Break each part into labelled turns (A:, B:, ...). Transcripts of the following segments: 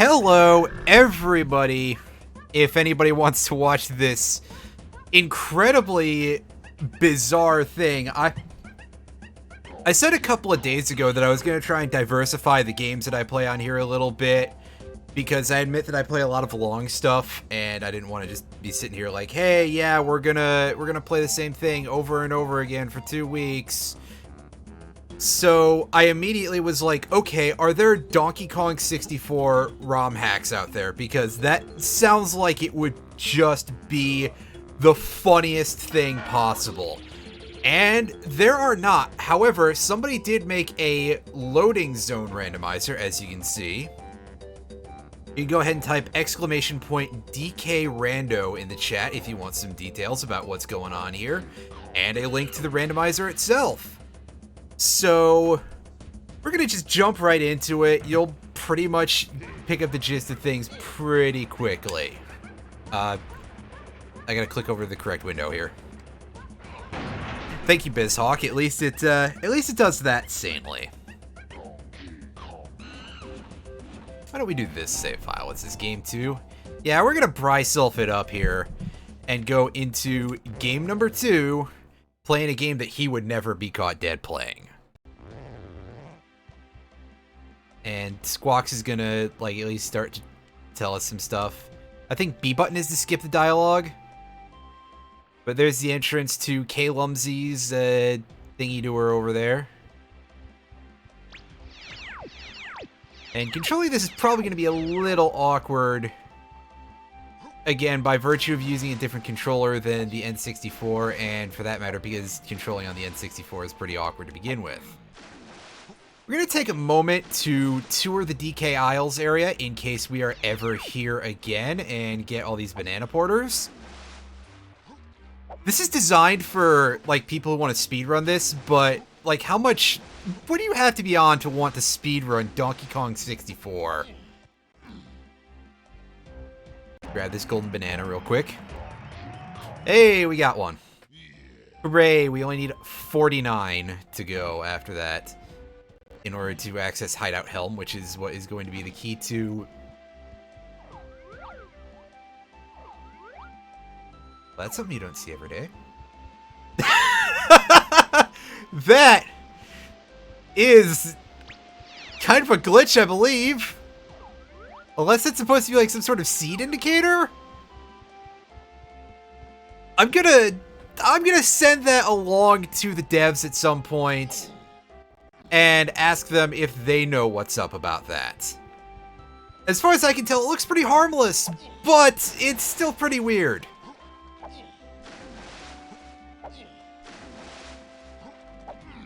A: Hello, everybody. If anybody wants to watch this incredibly bizarre thing, I said a couple of days ago that I was going to try and diversify the games that I play on here a little bit, because I admit that I play a lot of long stuff, and I didn't want to just be sitting here like, hey, yeah, we're gonna play the same thing over and over again for 2 weeks. So I immediately was like, okay, are there Donkey Kong 64 ROM hacks out there? Because that sounds like it would just be the funniest thing possible. And there are not. However, somebody did make a loading zone randomizer, as you can see. You can go ahead and type !DK Rando in the chat if you want some details about what's going on here, and a link to the randomizer itself. So, we're gonna just jump right into it. You'll pretty much pick up the gist of things pretty quickly. I gotta click over to the correct window here. Thank you, Bizhawk. At least it does that sanely. Why don't we do this save file? What's this, game 2? Yeah, we're gonna Bryself it up here and go into game number 2, playing a game that he would never be caught dead playing. And Squawks is gonna, like, at least start to tell us some stuff. I think B button is to skip the dialogue. But there's the entrance to K Lumsey's thingy doer over there. And controlling this is probably going to be a little awkward. Again, by virtue of using a different controller than the N64, and for that matter, because controlling on the N64 is pretty awkward to begin with. We're going to take a moment to tour the DK Isles area in case we are ever here again and get all these banana porters. This is designed for, like, people who want to speedrun this, but, like, what do you have to be on to want to speedrun Donkey Kong 64? Grab this golden banana real quick. Hey, we got one. Hooray, we only need 49 to go after that in order to access Hideout Helm, which is what is going to be the key to... Well, that's something you don't see every day. That is kind of a glitch, I believe. Unless it's supposed to be like some sort of seed indicator. I'm gonna send that along to the devs at some point and ask them if they know what's up about that. As far as I can tell, it looks pretty harmless, but it's still pretty weird.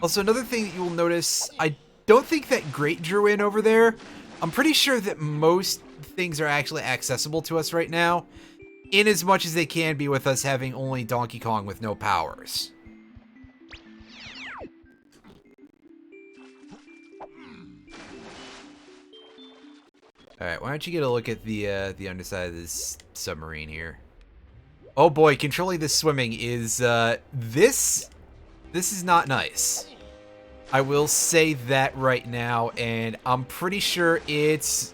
A: Also, another thing that you will notice, I don't think that Great drew in over there. I'm pretty sure that most things are actually accessible to us right now, in as much as they can be with us having only Donkey Kong with no powers. Alright, why don't you get a look at the underside of this submarine here. Oh boy, controlling this swimming is, this is not nice. I will say that right now, and I'm pretty sure it's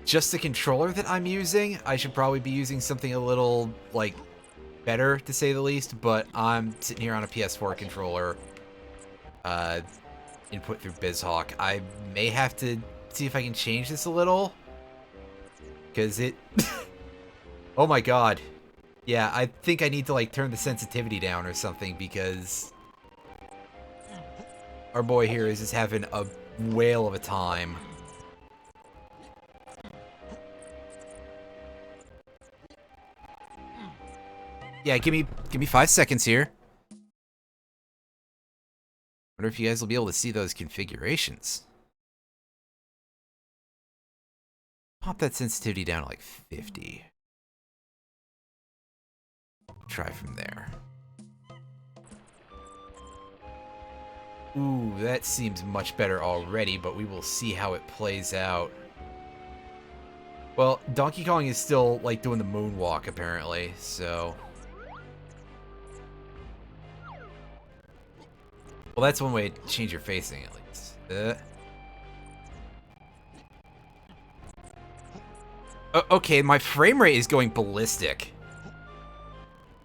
A: just the controller that I'm using. I should probably be using something a little, like, better, to say the least, but I'm sitting here on a PS4 controller, input through Bizhawk. I may have to see if I can change this a little, because it... Oh my god. Yeah, I think I need to, like, turn the sensitivity down or something, because our boy here is just having a whale of a time. Yeah, give me 5 seconds here. Wonder if you guys will be able to see those configurations. Pop that sensitivity down to like 50. Try from there. Ooh, that seems much better already, but we will see how it plays out. Well, Donkey Kong is still, like, doing the moonwalk, apparently, so... Well, that's one way to change your facing, at least. Okay, my frame rate is going ballistic.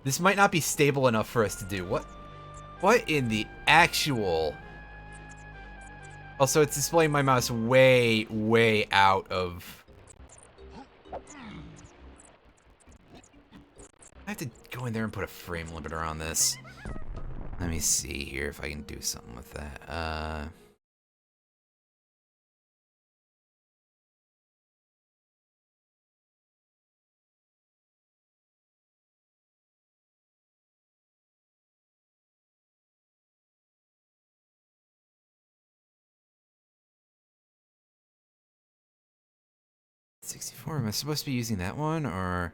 A: This might not be stable enough for us to do. What in the actual... Also, it's displaying my mouse way, way out of... I have to go in there and put a frame limiter on this. Let me see here if I can do something with that. $64, am I supposed to be using that one, or...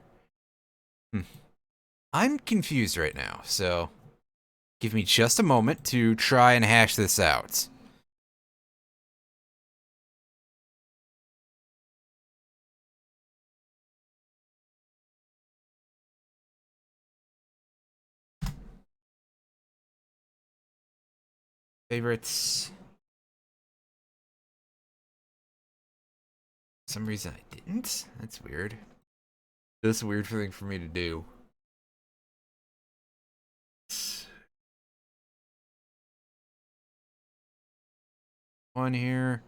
A: I'm confused right now, so... Give me just a moment to try and hash this out. Favorites... For some reason I didn't? That's weird. That's a weird thing for me to do. One here.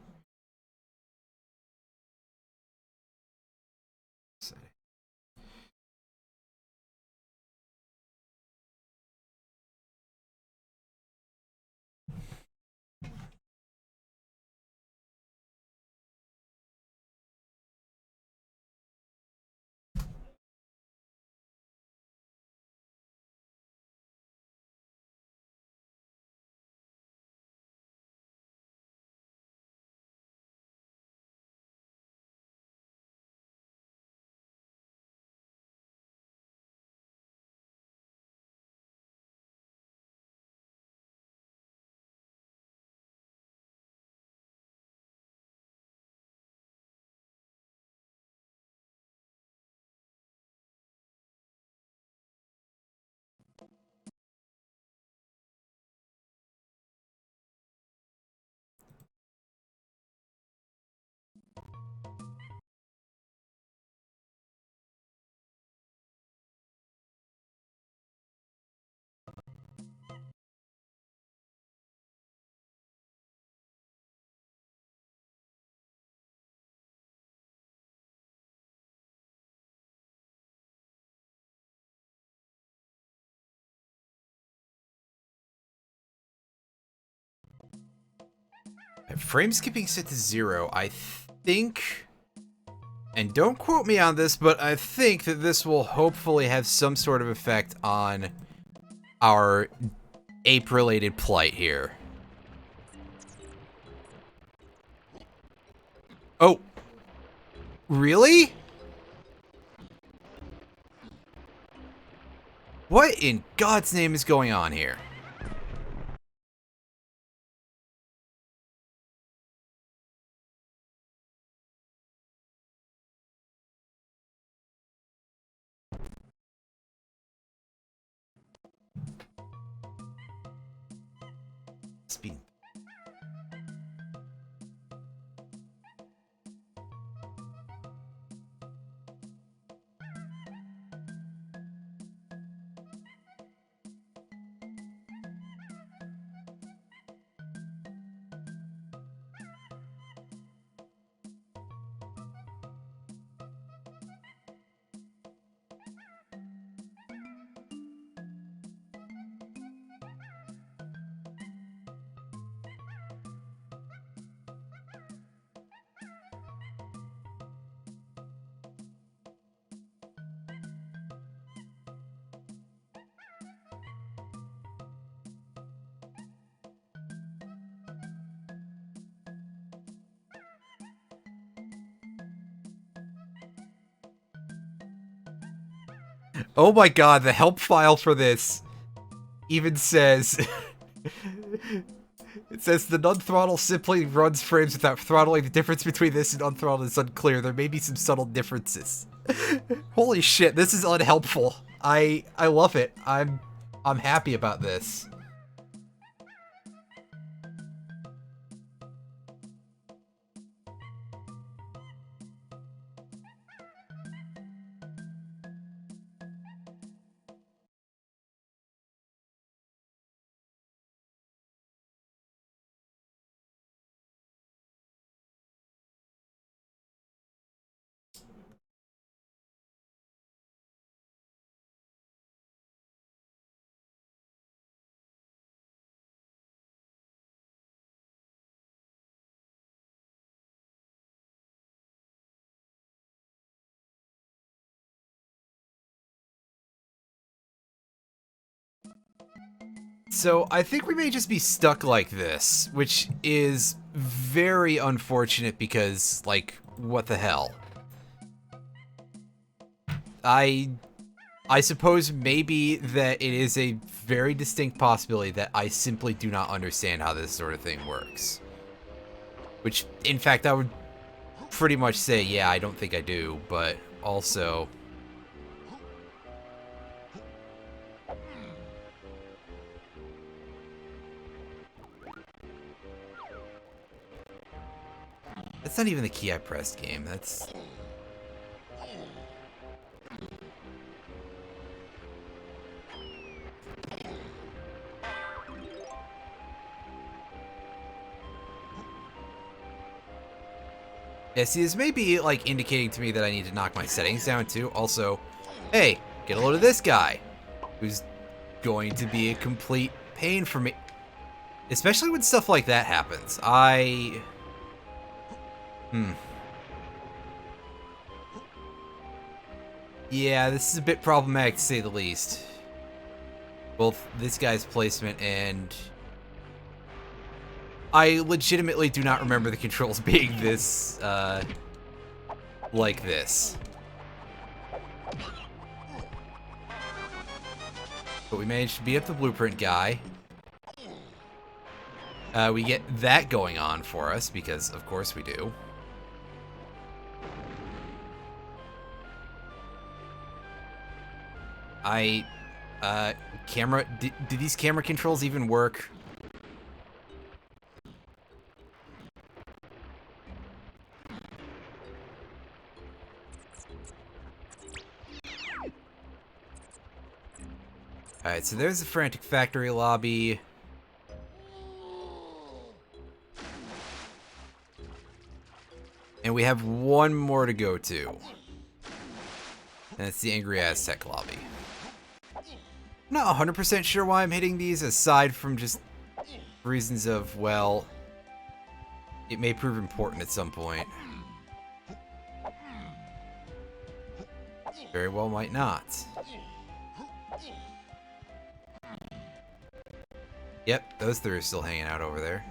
A: Frame skipping set to 0. I think, and don't quote me on this, but I think that this will hopefully have some sort of effect on our ape-related plight here. Oh. Really? What in God's name is going on here? Speed. Oh my god, the help file for this even says... It says the non-throttle simply runs frames without throttling. The difference between this and unthrottled is unclear. There may be some subtle differences. Holy shit, this is unhelpful. I love it. I'm happy about this. So I think we may just be stuck like this, which is very unfortunate because, like, what the hell? I suppose maybe that it is a very distinct possibility that I simply do not understand how this sort of thing works. Which, in fact, I would pretty much say, yeah, I don't think I do, but also... That's not even the key I pressed game, that's... Yeah, see, this may be, like, indicating to me that I need to knock my settings down, too. Also, hey, get a load of this guy, who's going to be a complete pain for me. Especially when stuff like that happens. Yeah, this is a bit problematic, to say the least. Both this guy's placement and... I legitimately do not remember the controls being this, like this. But we managed to beat up the blueprint guy. We get that going on for us, because of course we do. Camera, do these camera controls even work? Alright, so there's the Frantic Factory lobby. And we have one more to go to. And it's the Angry Aztec lobby. I'm not 100% sure why I'm hitting these, aside from just reasons of, well, it may prove important at some point. Very well might not. Yep, those three are still hanging out over there.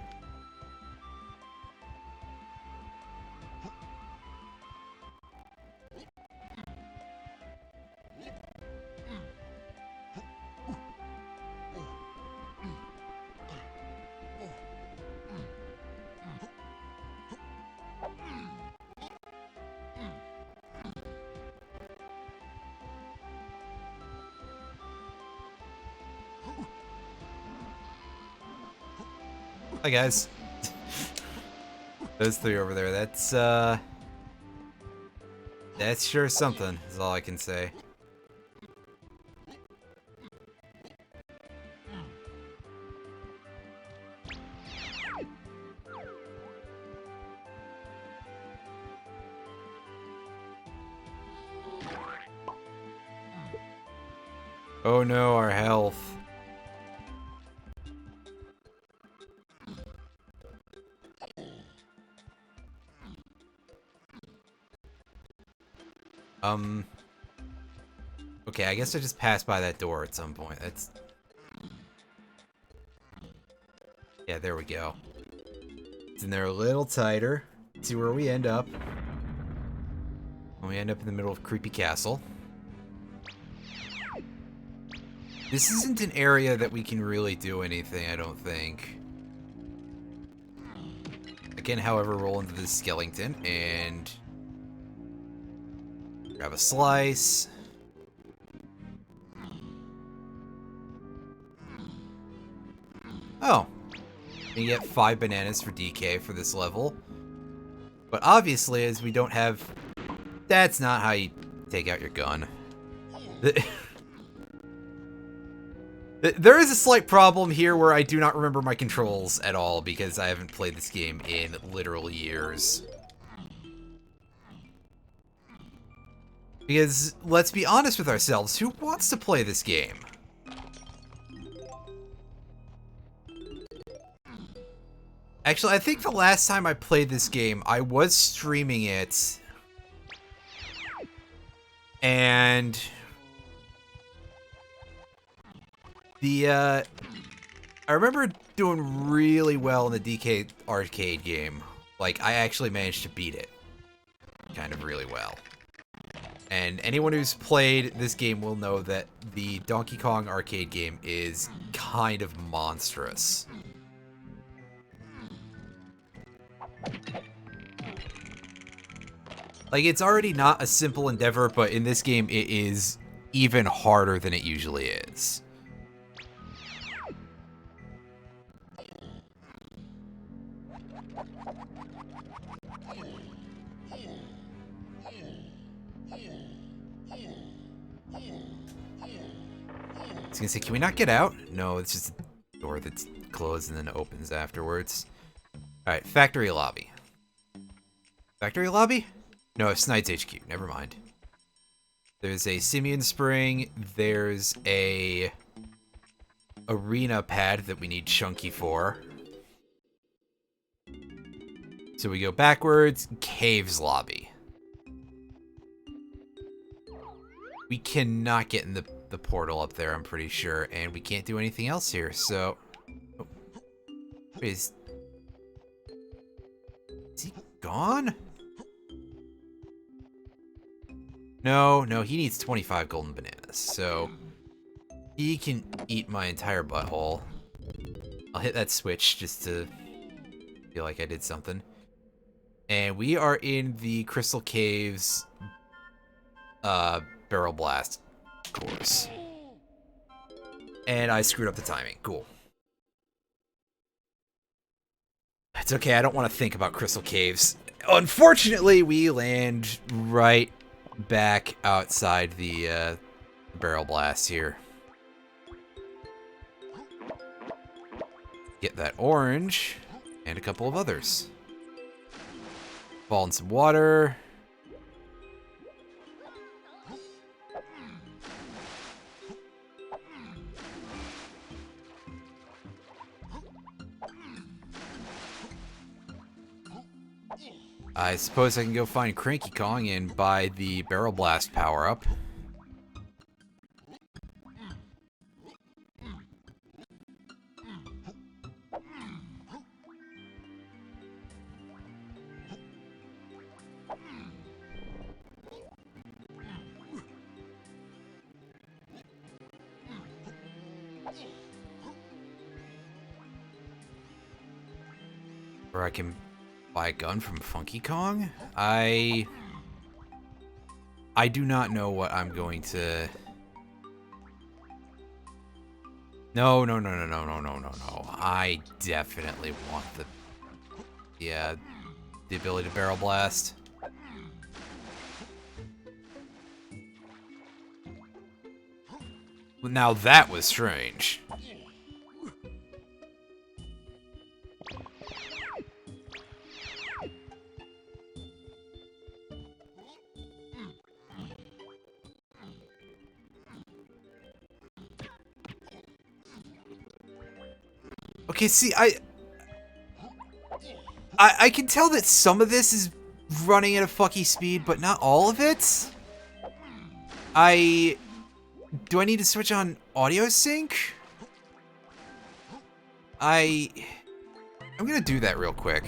A: Hi guys. Those three over there, that's sure something, is all I can say. Oh no, our health. Okay, I guess I just passed by that door at some point. That's... Yeah, there we go. It's in there a little tighter. See where we end up. And we end up in the middle of Creepy Castle. This isn't an area that we can really do anything, I don't think. I can, however, roll into this skeleton and... grab a slice. Oh. You get 5 bananas for DK for this level. But obviously, as we don't have... That's not how you take out your gun. There is a slight problem here where I do not remember my controls at all because I haven't played this game in literal years. Because, let's be honest with ourselves, who wants to play this game? Actually, I think the last time I played this game, I was streaming it. And... I remember doing really well in the DK arcade game. Like, I actually managed to beat it. Kind of really well. And anyone who's played this game will know that the Donkey Kong arcade game is kind of monstrous. Like, it's already not a simple endeavor, but in this game it is even harder than it usually is. I was gonna say, can we not get out? No, it's just a door that's closed and then opens afterwards. Alright, factory lobby. Factory lobby? No, it's Snid's HQ. Never mind. There's a Simeon Spring. There's a arena pad that we need Chunky for. So we go backwards. Caves lobby. We cannot get in the portal up there, I'm pretty sure, and we can't do anything else here, so... Oh. Wait, is he gone? No, he needs 25 golden bananas, so... He can eat my entire butthole. I'll hit that switch just to feel like I did something. And we are in the Crystal Caves Barrel Blast course. And I screwed up the timing. Cool. It's okay, I don't want to think about Crystal Caves. Unfortunately, we land right back outside the Barrel Blast here. Get that orange, and a couple of others. Fall in some water. I suppose I can go find Cranky Kong and buy the Barrel Blast power-up. Or I can buy a gun from Funky Kong? I do not know what I'm going to... No. I definitely want the ability to Barrel Blast. Now that was strange. Okay, see, I can tell that some of this is running at a fucky speed, but not all of it. Do I need to switch on audio sync? I'm gonna do that real quick.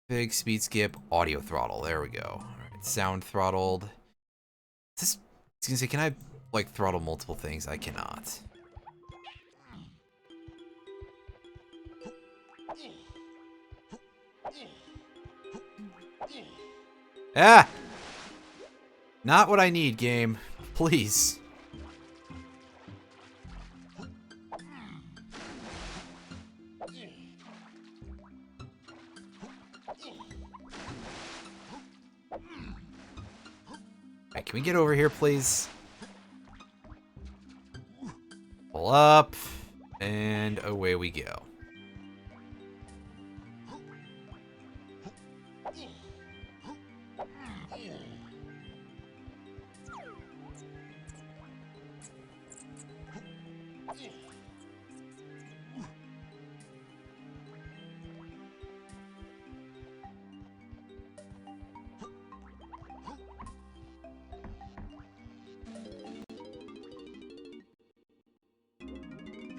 A: Big speed skip, audio throttle. There we go. All right, sound throttled. I was gonna say, can I like throttle multiple things? I cannot. Ah! Not what I need, game. Please. Alright, can we get over here, please? Pull up, and away we go.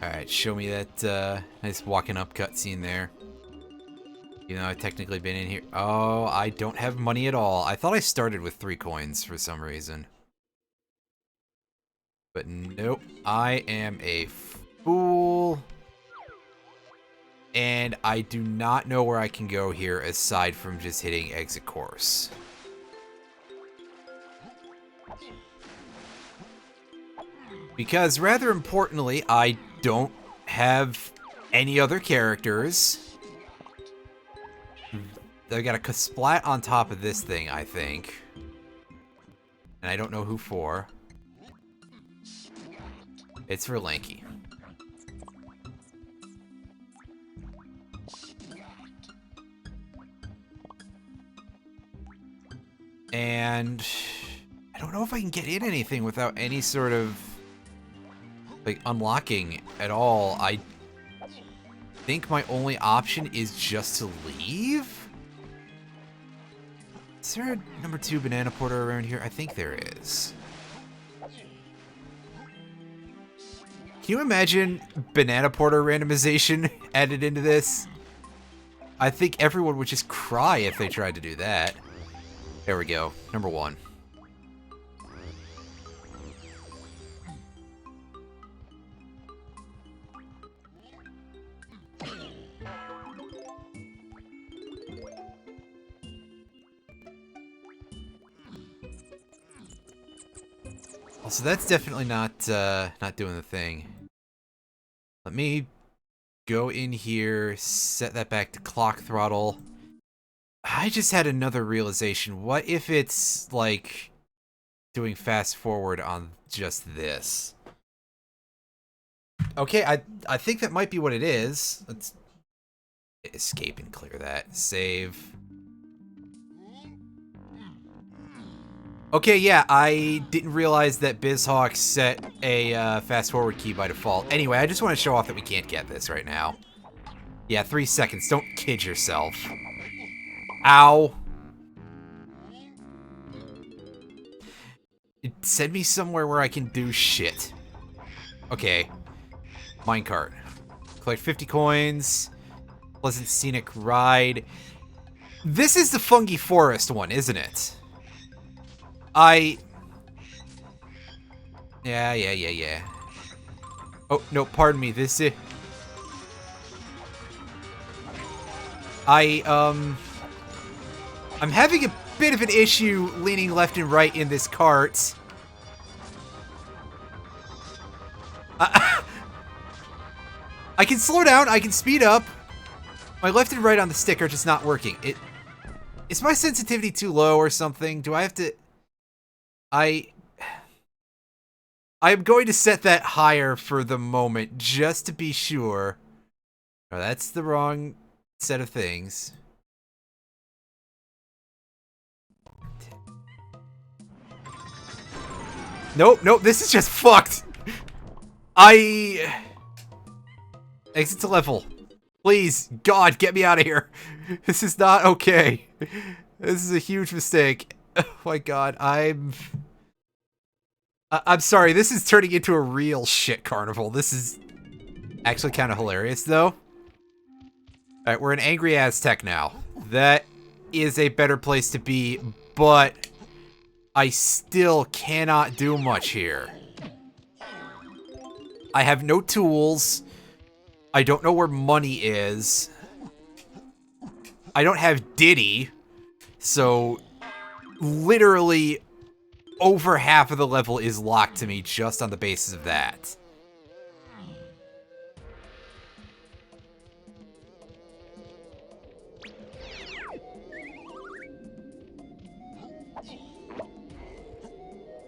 A: Alright, show me that nice walking up cutscene there. You know, I've technically been in here. Oh, I don't have money at all. I thought I started with 3 coins for some reason. But nope, I am a fool. And I do not know where I can go here aside from just hitting exit course. Because rather importantly, I don't have any other characters. I got a splat on top of this thing, I think. And I don't know who for. It's for Lanky. And I don't know if I can get in anything without any sort of like unlocking at all. I think my only option is just to leave. Is there a number 2 banana porter around here? I think there is. Can you imagine banana porter randomization added into this? I think everyone would just cry if they tried to do that. There we go. Number 1. Also, that's definitely not doing the thing. Let me go in here, set that back to clock throttle. I just had another realization. What if it's like doing fast forward on just this? Okay, I think that might be what it is. Let's escape and clear that. Save. Okay, yeah, I didn't realize that Bizhawk set a fast forward key by default. Anyway, I just want to show off that we can't get this right now. Yeah, 3 seconds. Don't kid yourself. Ow. Send me somewhere where I can do shit. Okay. Minecart. Collect 50 coins. Pleasant scenic ride. This is the fungi forest one, isn't it? Yeah. Oh, no, pardon me. This is... I'm having a bit of an issue leaning left and right in this cart. I can slow down, I can speed up. My left and right on the stick are just not working. Is my sensitivity too low or something? Do I have to... I'm going to set that higher for the moment, just to be sure. Oh, that's the wrong set of things. Nope, this is just fucked. Exit to level. Please, God, get me out of here. This is not okay. This is a huge mistake. Oh my God, I'm sorry, this is turning into a real shit carnival. This is actually kind of hilarious, though. Alright, we're an angry Aztec now. That is a better place to be, but I still cannot do much here. I have no tools. I don't know where money is. I don't have Diddy. So, literally, over half of the level is locked to me just on the basis of that.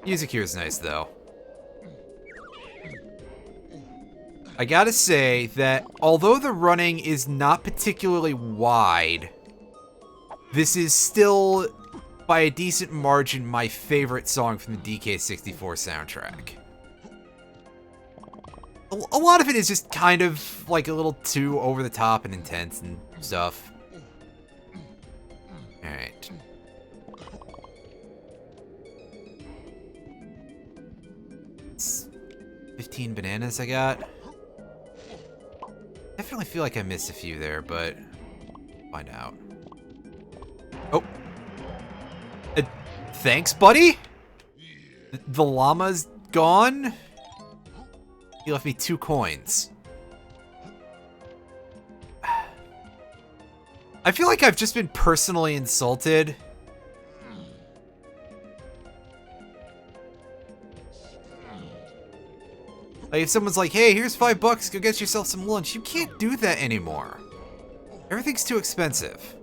A: Music here is nice, though. I gotta say that although the running is not particularly wide, this is still, by a decent margin, my favorite song from the DK64 soundtrack. A lot of it is just kind of like a little too over the top and intense and stuff. Alright. It's 15 bananas I got. definitely feel like I missed a few there, but find out. Oh. Thanks, buddy? The llama's gone? He left me 2 coins. I feel like I've just been personally insulted. Like if someone's like, hey, here's $5, go get yourself some lunch. You can't do that anymore. Everything's too expensive.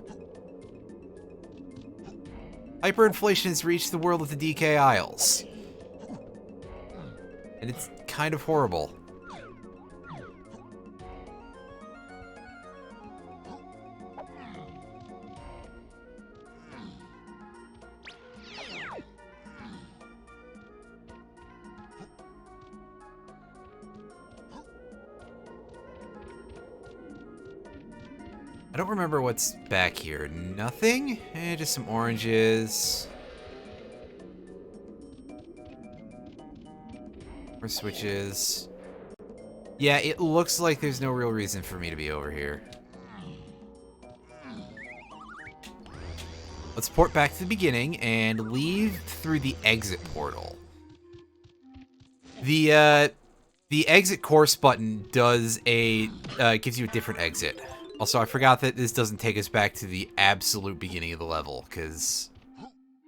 A: Hyperinflation has reached the world of the DK Isles. And it's kind of horrible. I don't remember what's back here. Nothing? Just some oranges. More switches. Yeah, it looks like there's no real reason for me to be over here. Let's port back to the beginning and leave through the exit portal. The exit course button does gives you a different exit. Also, I forgot that this doesn't take us back to the absolute beginning of the level, because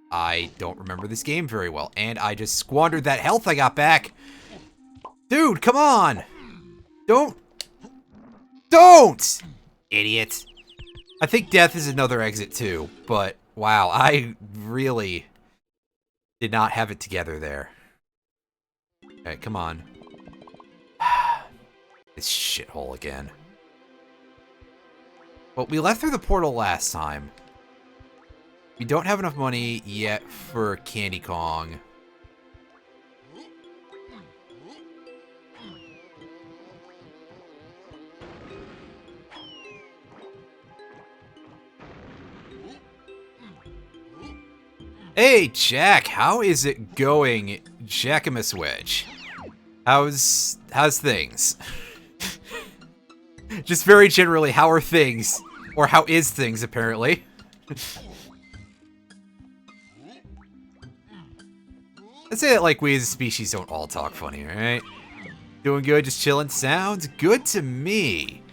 A: I don't remember this game very well. And I just squandered that health I got back. Dude, come on! Don't! Idiot. I think death is another exit too, but wow, I really did not have it together there. Alright, come on. This shithole again. Well, we left through the portal last time. We don't have enough money yet for Candy Kong. Hey, Jack, how is it going, Jackamus Wedge? How's things? Just very generally, how are things? Or how is things, apparently. Let's say that like we as a species don't all talk funny, right? Doing good, just chilling. Sounds good to me.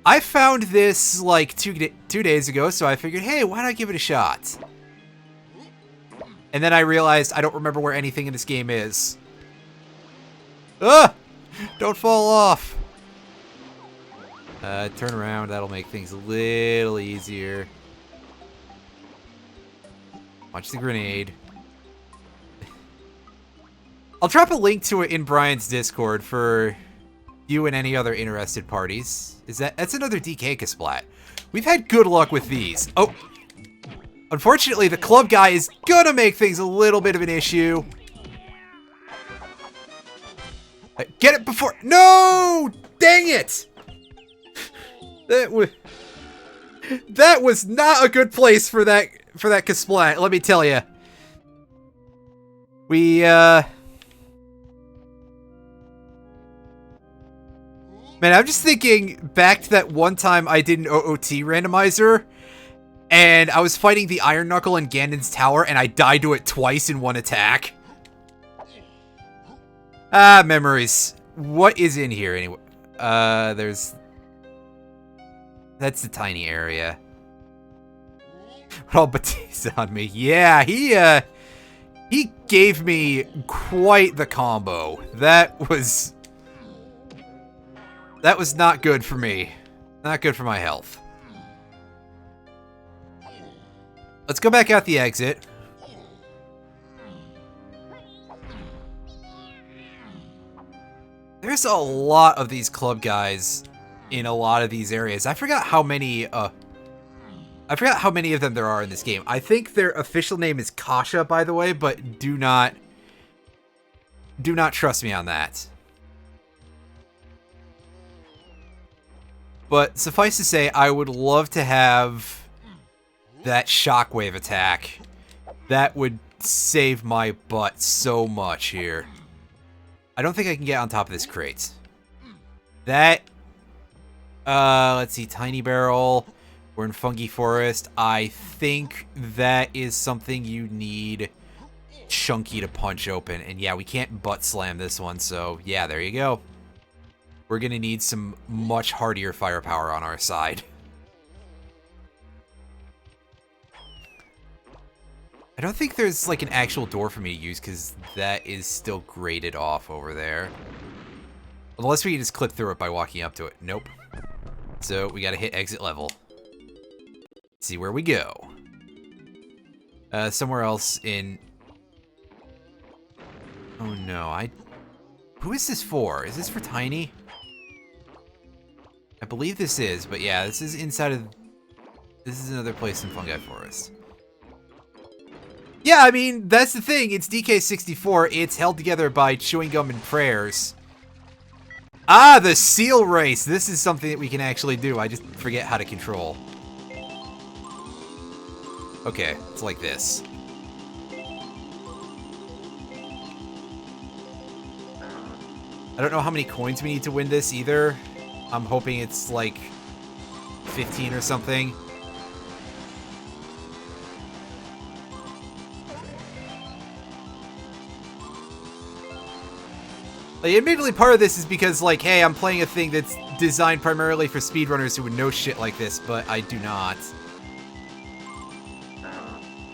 A: I found this like two days ago, so I figured, hey, why not give it a shot? And then I realized I don't remember where anything in this game is. Ah! Don't fall off! Turn around, that'll make things a little easier. Watch the grenade. I'll drop a link to it in Brian's Discord for you and any other interested parties. That's another DK Kasplat. We've had good luck with these. Oh! Unfortunately, the club guy is gonna make things a little bit of an issue. Get it before— No! Dang it! That was not a good place for that Kasplat, let me tell you. Man, I'm just thinking back to that one time I did an OOT randomizer, and I was fighting the Iron Knuckle in Ganon's Tower, and I died to it twice in one attack. Ah, memories. What is in here anyway? That's the tiny area. Oh, Batista on me. Yeah, he gave me quite the combo. That was not good for me. Not good for my health. Let's go back out the exit. There's a lot of these club guys in a lot of these areas. I forgot how many of them there are in this game. I think their official name is Kasha, by the way, but do not trust me on that. But suffice to say, I would love to have that shockwave attack. That would save my butt so much here. I don't think I can get on top of this crate. That Let's see, Tiny Barrel. We're in Fungi Forest. I think that is something you need Chunky to punch open. And yeah, we can't butt slam this one, so yeah, there you go. We're gonna need some much hardier firepower on our side. I don't think there's like an actual door for me to use because that is still graded off over there. Unless we can just clip through it by walking up to it. Nope. So we gotta hit exit level. See where we go. Somewhere else in... Oh no, Who is this for? Is this for Tiny? I believe this is, but yeah, this is inside of... This is another place in Fungi Forest. Yeah, I mean, that's the thing. It's DK64. It's held together by chewing gum and prayers. Ah, the seal race. This is something that we can actually do. I just forget how to control. Okay, it's like this. I don't know how many coins we need to win this either. I'm hoping it's like 15 or something. Like, admittedly, part of this is because, like, hey, I'm playing a thing that's designed primarily for speedrunners who would know shit like this, but I do not.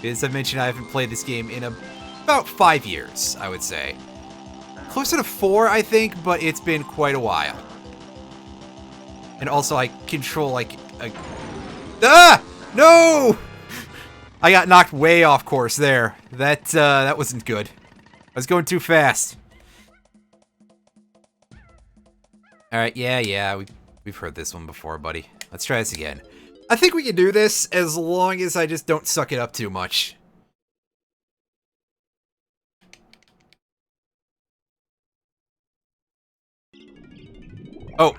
A: As I mentioned, I haven't played this game in about 5 years, I would say. Closer to 4, I think, but it's been quite a while. And also, I control, like, a... Ah! No! I got knocked way off course there. That wasn't good. I was going too fast. Alright, yeah, we've heard this one before, buddy. Let's try this again. I think we can do this as long as I just don't suck it up too much. Oh.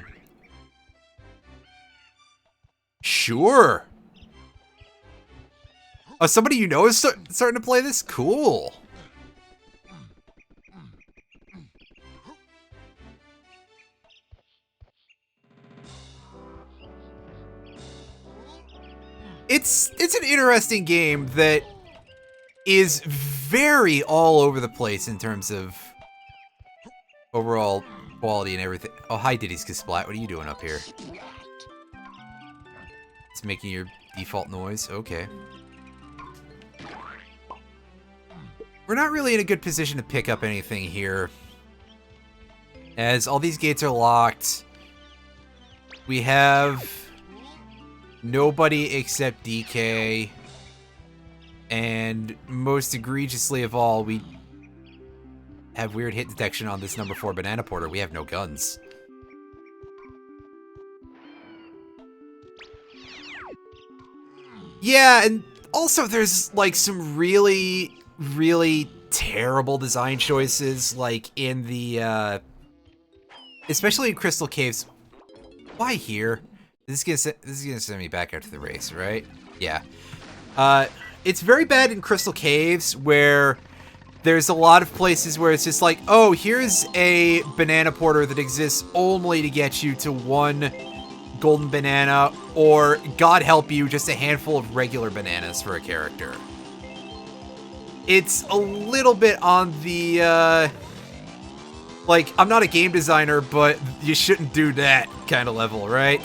A: Sure. Oh, somebody you know is starting to play this? Cool. It's an interesting game that is very all over the place in terms of overall quality and everything. Oh, hi, Diddy's Splat. What are you doing up here? It's making your default noise. Okay. We're not really in a good position to pick up anything here, as all these gates are locked. We have nobody except DK, and most egregiously of all, we have weird hit detection on this number 4 banana porter. We have no guns. Yeah, and also there's like some really terrible design choices, like in the especially in Crystal Caves. Why here? This is gonna send me back out to the race, right? Yeah. It's very bad in Crystal Caves, where there's a lot of places where it's just like, oh, here's a banana porter that exists only to get you to 1 golden banana, or, God help you, just a handful of regular bananas for a character. It's a little bit on the, like, I'm not a game designer, but you shouldn't do that kind of level, right?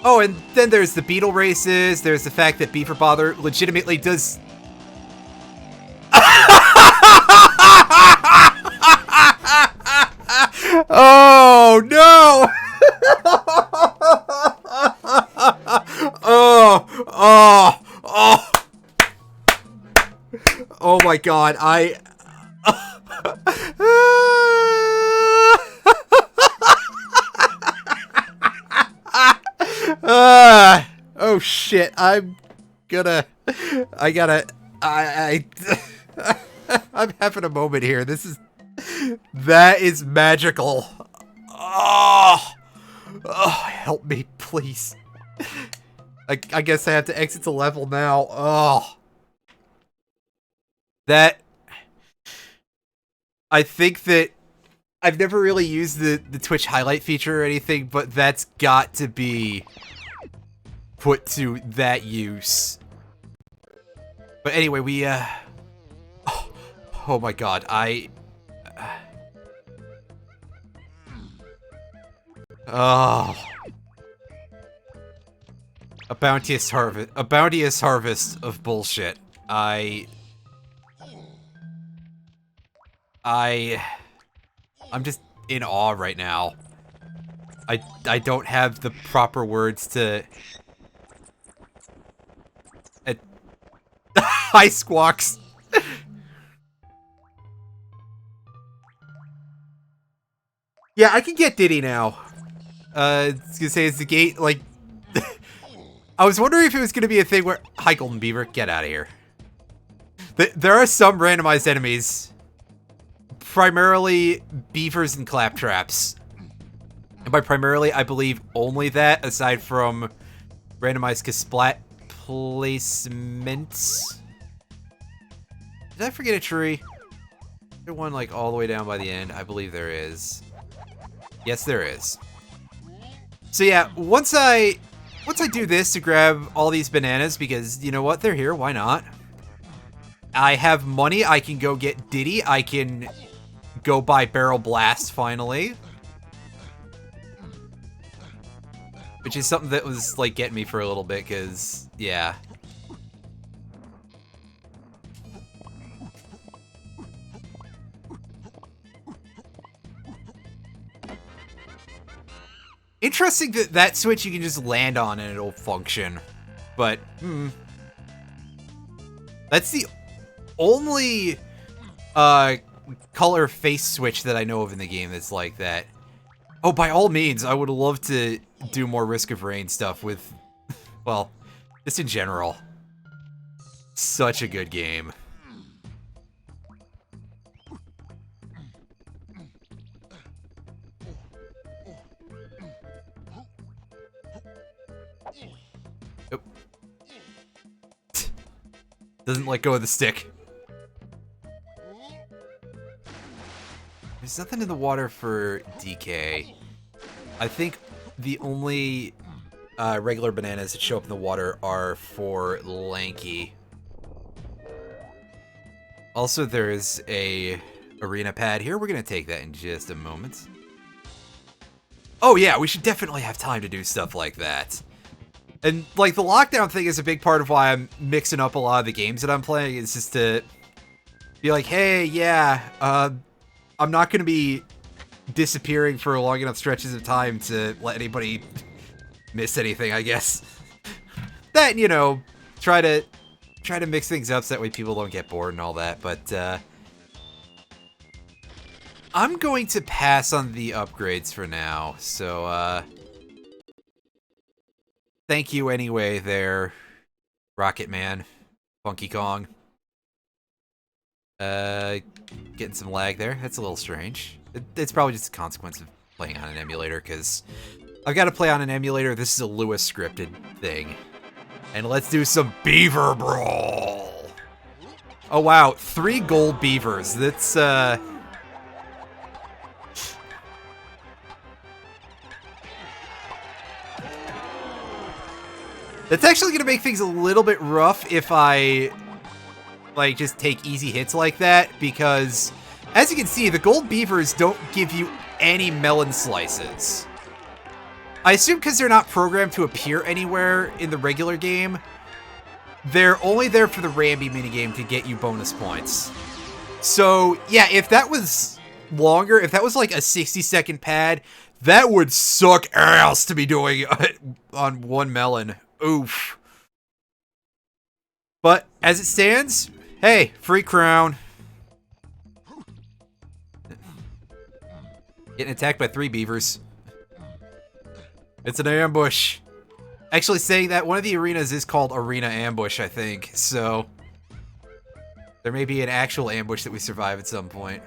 A: Oh, and then there's the beetle races. There's the fact that Beaver Bother legitimately does... Oh, no! Oh. Oh my god, oh shit, I'm having a moment here. That is magical. Oh, help me, please. I guess I have to exit the level now. Oh. That... I think that I've never really used the Twitch highlight feature or anything, but that's got to be put to that use. But anyway, we, oh my god, oh. A bounteous harvest of bullshit. I'm just in awe right now. I don't have the proper words to... Hi, Squawks! Yeah, I can get Diddy now. I was gonna say, is the gate, like... I was wondering if it was gonna be a thing where... Hi, Golden Beaver, get out of here. There are some randomized enemies. Primarily beavers and claptraps. And by primarily, I believe only that, aside from randomized splat placements. Did I forget a tree? Is there one like all the way down by the end? I believe there is. Yes, there is. So yeah, once I do this to grab all these bananas, because you know what, they're here, why not? I have money, I can go get Diddy, I can go buy Barrel Blast finally. Which is something that was like getting me for a little bit, cause yeah. Interesting that that switch you can just land on and it'll function. But, that's the only color face switch that I know of in the game that's like that. Oh, by all means, I would love to do more Risk of Rain stuff with, well, just in general. Such a good game. Doesn't let go of the stick. There's nothing in the water for DK. I think the only regular bananas that show up in the water are for Lanky. Also, there's a arena pad here. We're gonna take that in just a moment. Oh yeah, we should definitely have time to do stuff like that. And, like, the lockdown thing is a big part of why I'm mixing up a lot of the games that I'm playing. It's just to be like, hey, yeah, I'm not going to be disappearing for long enough stretches of time to let anybody miss anything, I guess. That, you know, try to mix things up so that way people don't get bored and all that, but, I'm going to pass on the upgrades for now, so, thank you anyway there, Rocket Man, Funky Kong. Getting some lag there. That's a little strange. It's probably just a consequence of playing on an emulator, because I've got to play on an emulator. This is a Lewis scripted thing. And let's do some Beaver Brawl! Oh wow, 3 gold beavers. That's, That's actually going to make things a little bit rough if I, like, just take easy hits like that, because, as you can see, the gold beavers don't give you any melon slices. I assume because they're not programmed to appear anywhere in the regular game, they're only there for the Rambi minigame to get you bonus points. So, yeah, if that was longer, if that was like a 60-second pad, that would suck ass to be doing on one melon. Oof. But, as it stands, hey, free crown. Getting attacked by 3 beavers. It's an ambush. Actually, saying that, one of the arenas is called Arena Ambush, I think, so there may be an actual ambush that we survive at some point.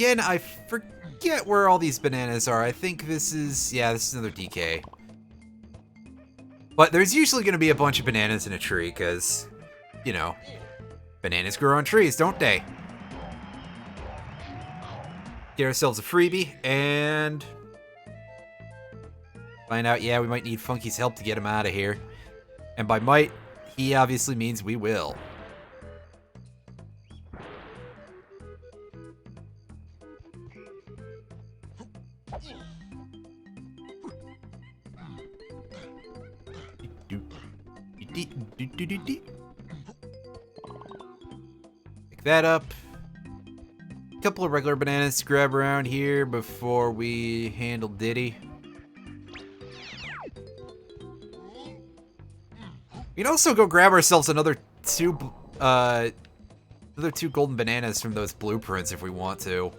A: again, I forget where all these bananas are. I think this is... yeah, this is another DK. But there's usually going to be a bunch of bananas in a tree, because, you know, bananas grow on trees, don't they? Get ourselves a freebie, and... find out, yeah, we might need Funky's help to get him out of here. And by might, he obviously means we will. Pick that up. A couple of regular bananas to grab around here before we handle Diddy. We can also go grab ourselves another two golden bananas from those blueprints if we want to.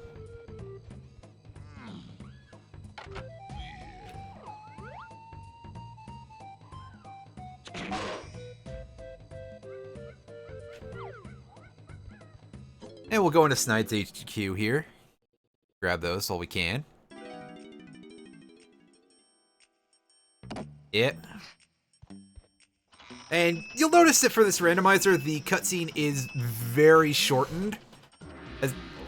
A: And we'll go into Snide's HQ here. Grab those while we can. Yep. And you'll notice that for this randomizer, the cutscene is very shortened.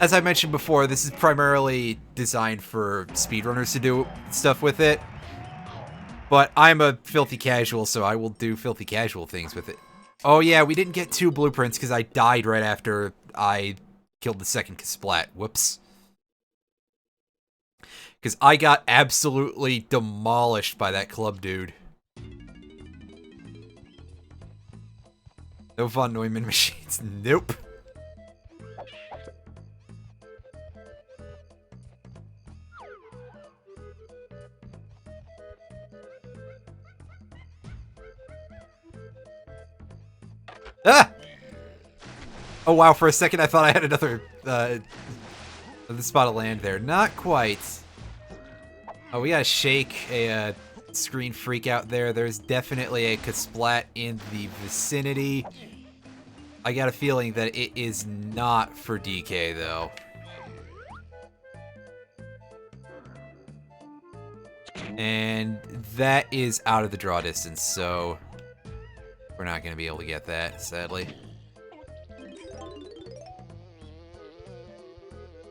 A: As I mentioned before, this is primarily designed for speedrunners to do stuff with it. But I'm a filthy casual, so I will do filthy casual things with it. Oh yeah, we didn't get 2 blueprints because I died right after I killed the second Splat. Whoops. Because I got absolutely demolished by that club dude. No von Neumann machines. Nope. Ah! Oh wow, for a second I thought I had another spot of land there. Not quite. Oh, we gotta shake a screen freak out there. There's definitely a Kasplat in the vicinity. I got a feeling that it is not for DK though. And that is out of the draw distance, so we're not gonna be able to get that, sadly.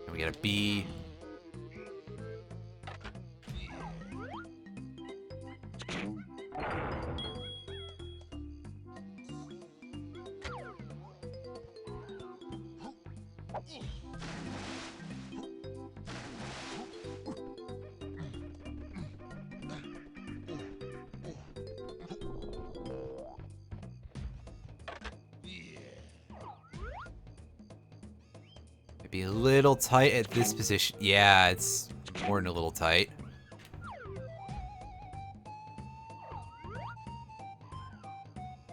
A: We got a B. Be a little tight at this position. Yeah, it's more than a little tight.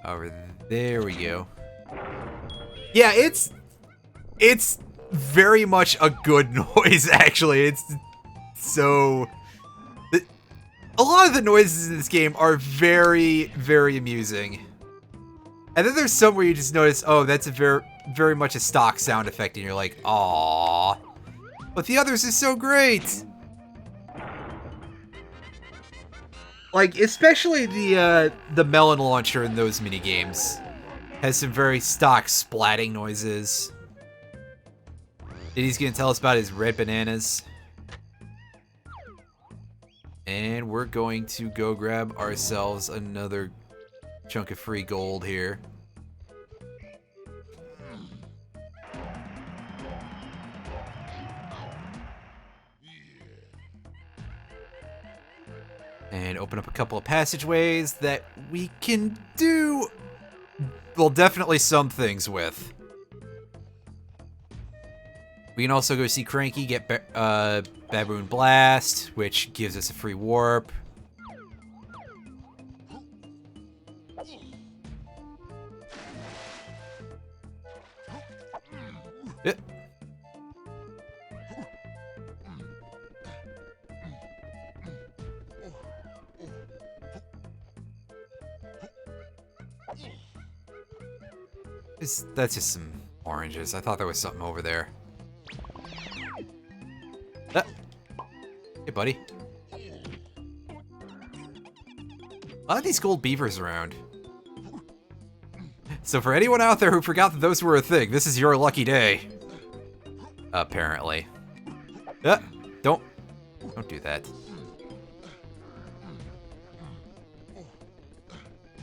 A: Over there we go. Yeah, it's very much a good noise, actually. It's so... a lot of the noises in this game are very, very amusing. And then there's some where you just notice, oh, that's a very much a stock sound effect, and you're like, aww. But the others are so great! Like, especially the melon launcher in those minigames has some very stock splatting noises. Diddy's gonna tell us about his red bananas. And we're going to go grab ourselves another chunk of free gold here. And open up a couple of passageways that we can do, well, definitely some things with. We can also go see Cranky, get Baboon Blast, which gives us a free warp. Yep. That's just some oranges. I thought there was something over there. Hey, buddy. A lot of these gold beavers around. So for anyone out there who forgot that those were a thing, this is your lucky day. Apparently. Don't do that.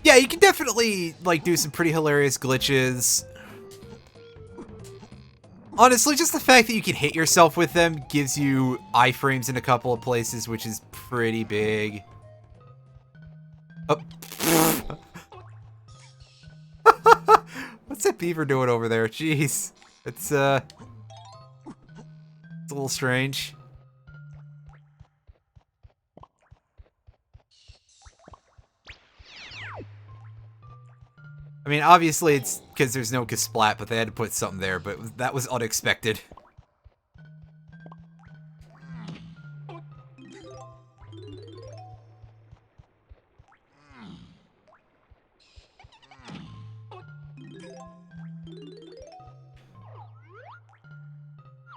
A: Yeah, you can definitely, like, do some pretty hilarious glitches. Honestly, just the fact that you can hit yourself with them gives you iframes in a couple of places, which is pretty big. Oh. What's that beaver doing over there? Jeez. It's a little strange. I mean, obviously it's because there's no Kasplat, but they had to put something there, but that was unexpected.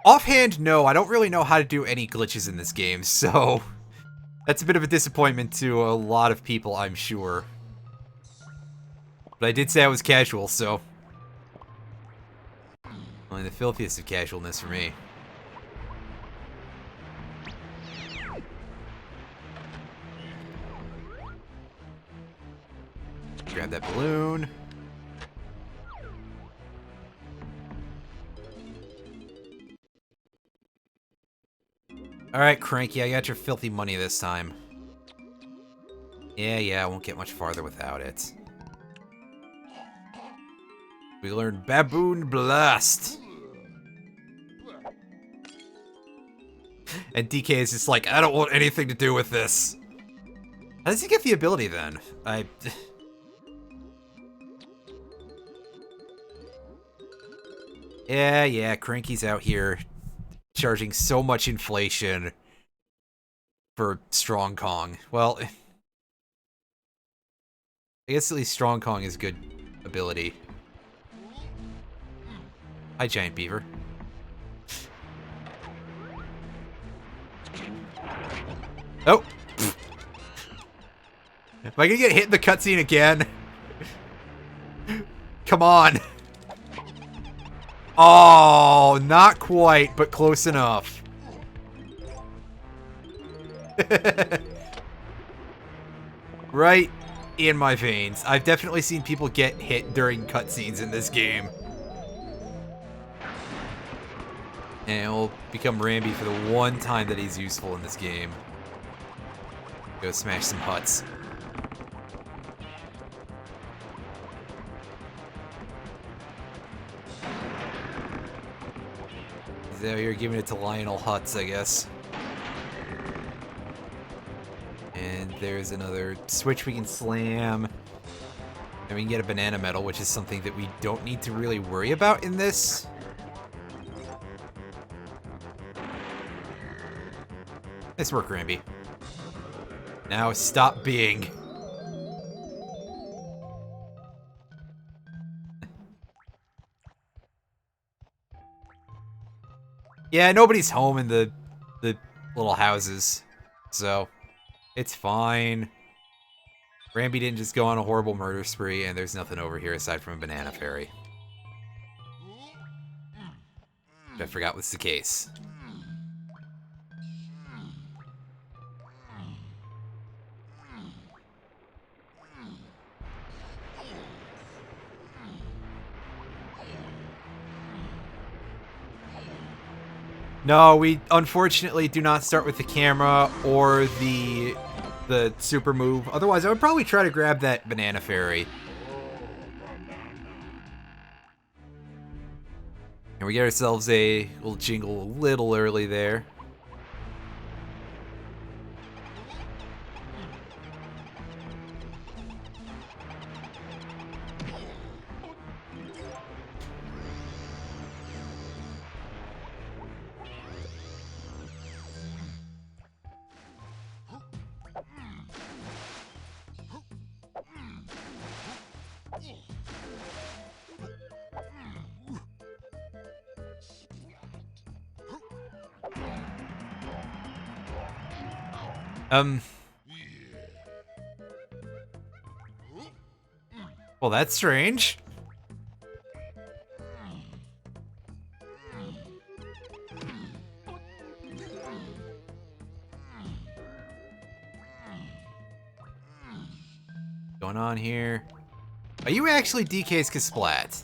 A: Offhand, no, I don't really know how to do any glitches in this game, so that's a bit of a disappointment to a lot of people, I'm sure. But I did say I was casual, so only the filthiest of casualness for me. Grab that balloon. Alright, Cranky, I got your filthy money this time. Yeah, I won't get much farther without it. We learned Baboon Blast. And DK is just like, I don't want anything to do with this. How does he get the ability then? Yeah, Cranky's out here charging so much inflation for Strong Kong. Well, I guess at least Strong Kong is good ability. Hi, Giant Beaver. Oh! Am I gonna get hit in the cutscene again? Come on! Oh, not quite, but close enough. Right in my veins. I've definitely seen people get hit during cutscenes in this game. And it will become Rambi for the one time that he's useful in this game. Go smash some huts. He's out here giving it to Lionel Huts, I guess. And there's another switch we can slam. And we can get a banana medal, which is something that we don't need to really worry about in this. Nice work, Rambi. Now stop being. Yeah, nobody's home in the little houses, so it's fine. Rambi didn't just go on a horrible murder spree, and there's nothing over here aside from a banana fairy. I forgot was the case. No, we unfortunately do not start with the camera or the super move. Otherwise, I would probably try to grab that banana fairy. And we get ourselves a little jingle a little early there. Um. Well, that's strange. Going on here? Are you actually DK's Kasplat?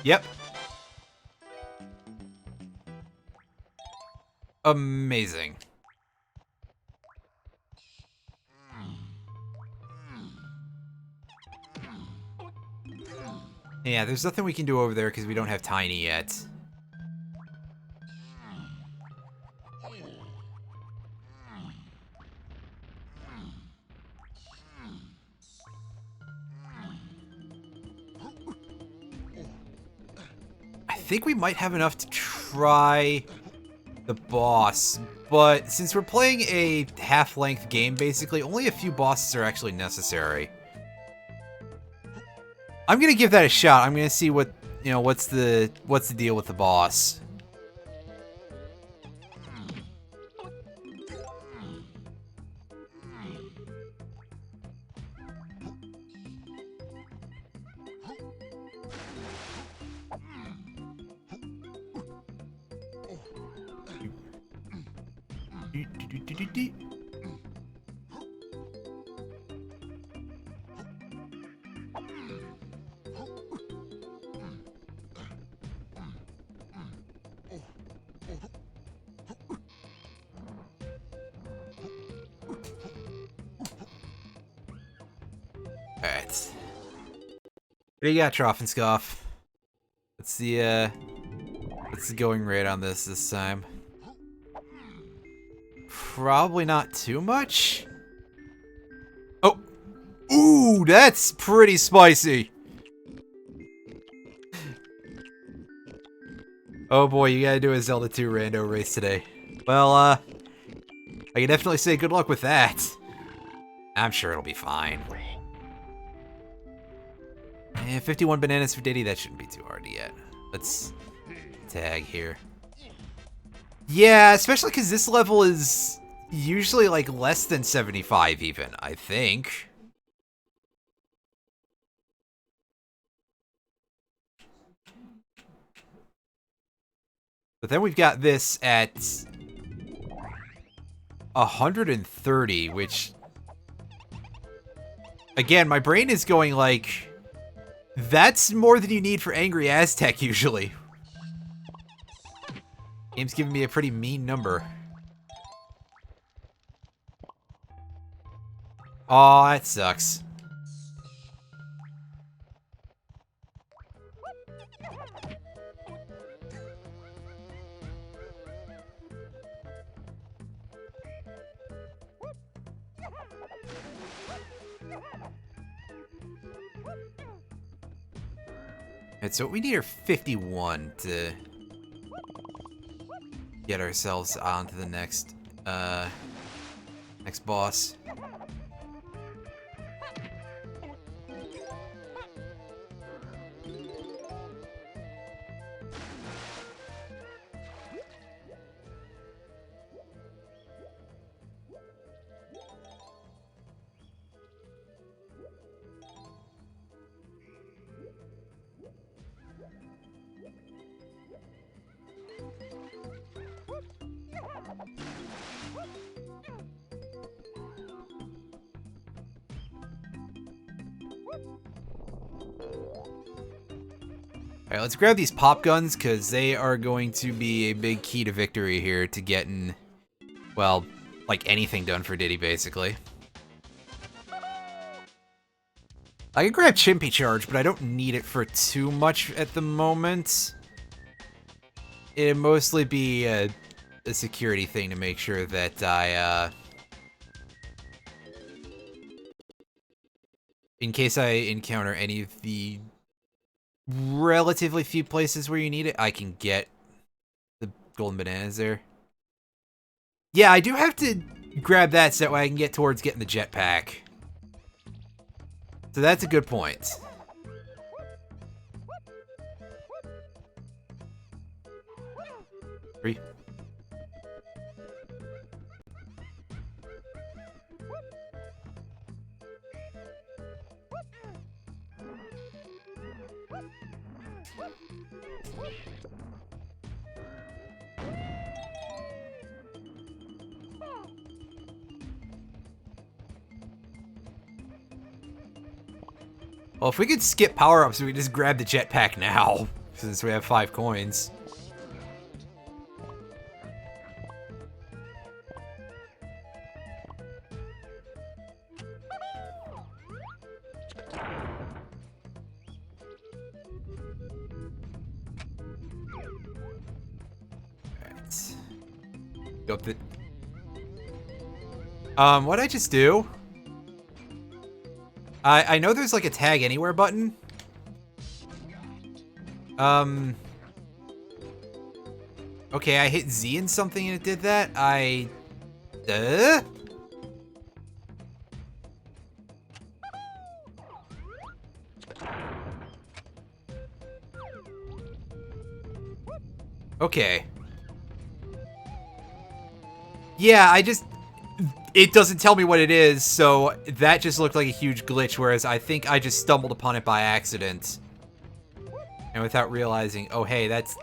A: Yep. Amazing. Yeah, there's nothing we can do over there because we don't have Tiny yet. I think we might have enough to try the boss, but since we're playing a half-length game, basically, only a few bosses are actually necessary. I'm gonna give that a shot. I'm gonna see what, you know, what's the deal with the boss. Alright. What do you got, Troffenscoff? What's the going rate on this time? Probably not too much. Oh! Ooh, that's pretty spicy! Oh boy, you gotta do a Zelda 2 rando race today. Well, I can definitely say good luck with that. I'm sure it'll be fine. And 51 bananas for Diddy, that shouldn't be too hard to get. Let's tag here. Yeah, especially because this level is usually like less than 75 even, I think. But then we've got this at 130, which... Again, my brain is going like... That's more than you need for Angry Aztec, usually. Game's giving me a pretty mean number. Aw, that sucks. Alright, so we need are 51 to get ourselves on to the next boss. Alright, let's grab these pop guns, because they are going to be a big key to victory here to getting, well, like anything done for Diddy, basically. I can grab Chimpy Charge, but I don't need it for too much at the moment. It'd mostly be a security thing to make sure that I, in case I encounter any of the relatively few places where you need it, I can get the golden bananas there. Yeah, I do have to grab that so that way I can get towards getting the jetpack. So that's a good point. 3. Well, if we could skip power-ups, we could just grab the jetpack now, since we have 5 coins. Alright. Go up the... what'd I just do? I know there's like a tag anywhere button. Okay, I hit Z in something and it did that. Okay. Yeah, it doesn't tell me what it is, so that just looked like a huge glitch, whereas I think I just stumbled upon it by accident. And without realizing, oh hey, that's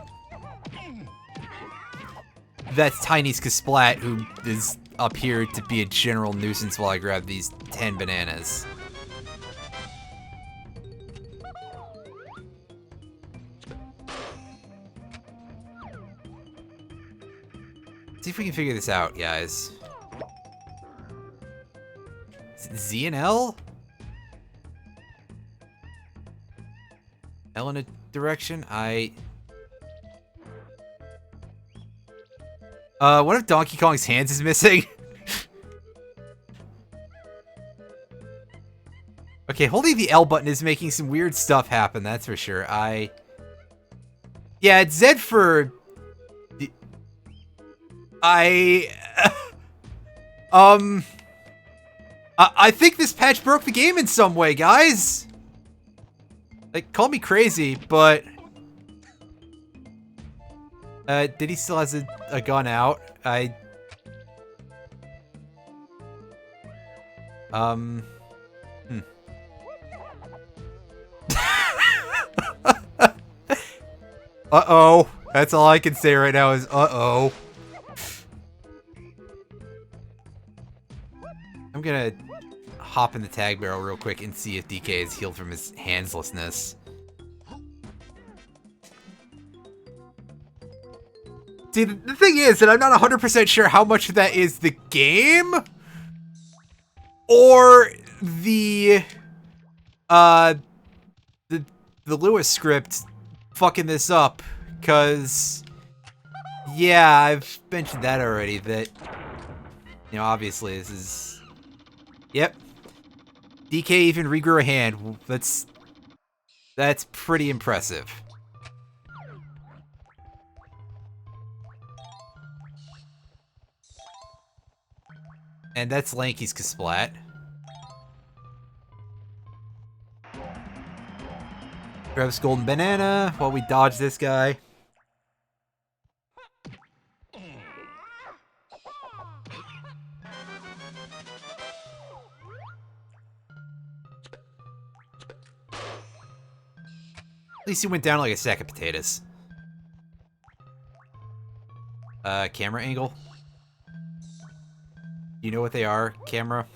A: Tiny's Kasplat, who is up here to be a general nuisance while I grab these 10 bananas. See if we can figure this out, guys. Z and L? L in a direction? What if Donkey Kong's hands is missing? Okay, holding the L button is making some weird stuff happen, that's for sure. Yeah, it's Z for... I think this patch broke the game in some way, guys. Like, call me crazy, but... Diddy still has a gun out. Uh-oh. That's all I can say right now is uh-oh. I'm gonna hop in the tag barrel real quick and see if DK is healed from his handslessness. See, the thing is that I'm not 100% sure how much of that is the game or the Lewis script fucking this up, because yeah, I've mentioned that already, that, you know, obviously this is, yep, DK even regrew a hand. That's pretty impressive. And that's Lanky's Kasplat. Grab this golden banana while we dodge this guy. At least he went down like a sack of potatoes. Camera angle. You know what they are, camera?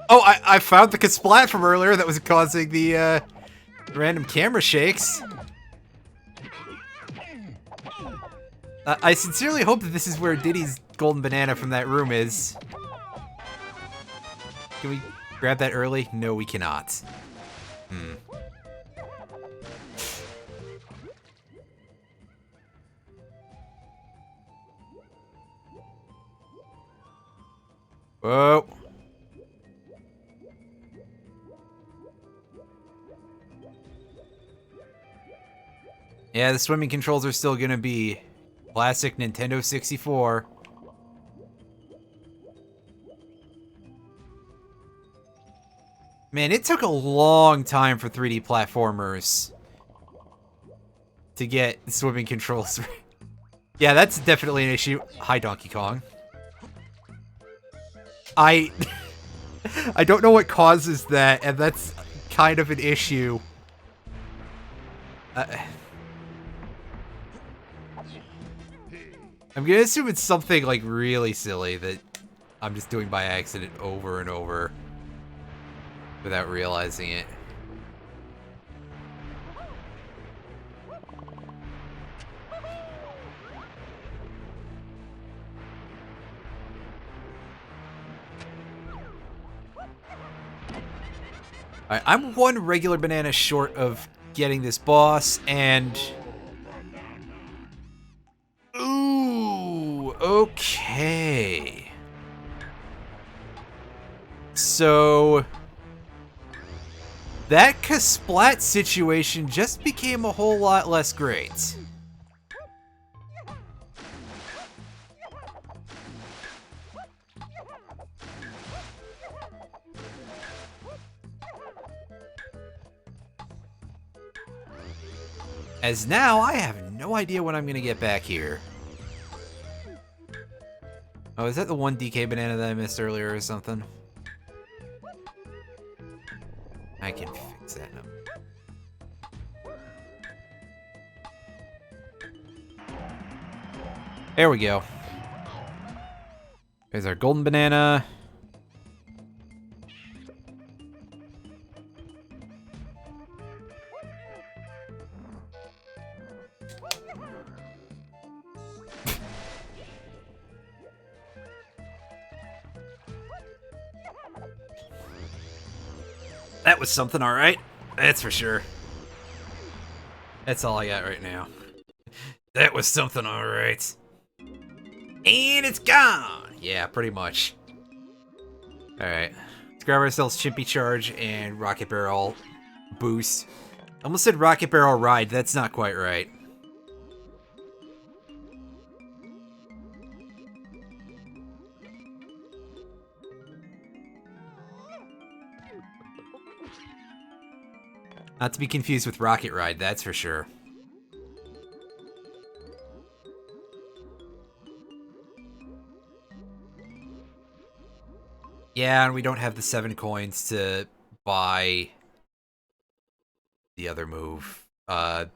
A: Oh, I found the Kasplat from earlier that was causing the random camera shakes. I sincerely hope that this is where Diddy's golden banana from that room is. Can we grab that early? No, we cannot. Whoa. Yeah, the swimming controls are still gonna be classic Nintendo 64. Man, it took a long time for 3D platformers to get swimming controls. Yeah, that's definitely an issue. Hi, Donkey Kong. I don't know what causes that, and that's kind of an issue. I'm gonna assume it's something like really silly that I'm just doing by accident over and over without realizing it. Alright, I'm one regular banana short of getting this boss, and... Ooh, okay. So... that Kasplat situation just became a whole lot less great. As now, I have no idea when I'm gonna get back here. Oh, is that the one DK banana that I missed earlier or something? I can fix that now. There we go. There's our golden banana. That was something, alright. That's for sure. That's all I got right now. That was something, alright. And it's gone! Yeah, pretty much. Alright. Let's grab ourselves Chimpy Charge and Rocket Barrel Boost. I almost said Rocket Barrel Ride, that's not quite right. Not to be confused with Rocket Ride, that's for sure. Yeah, and we don't have the 7 coins to buy the other move. The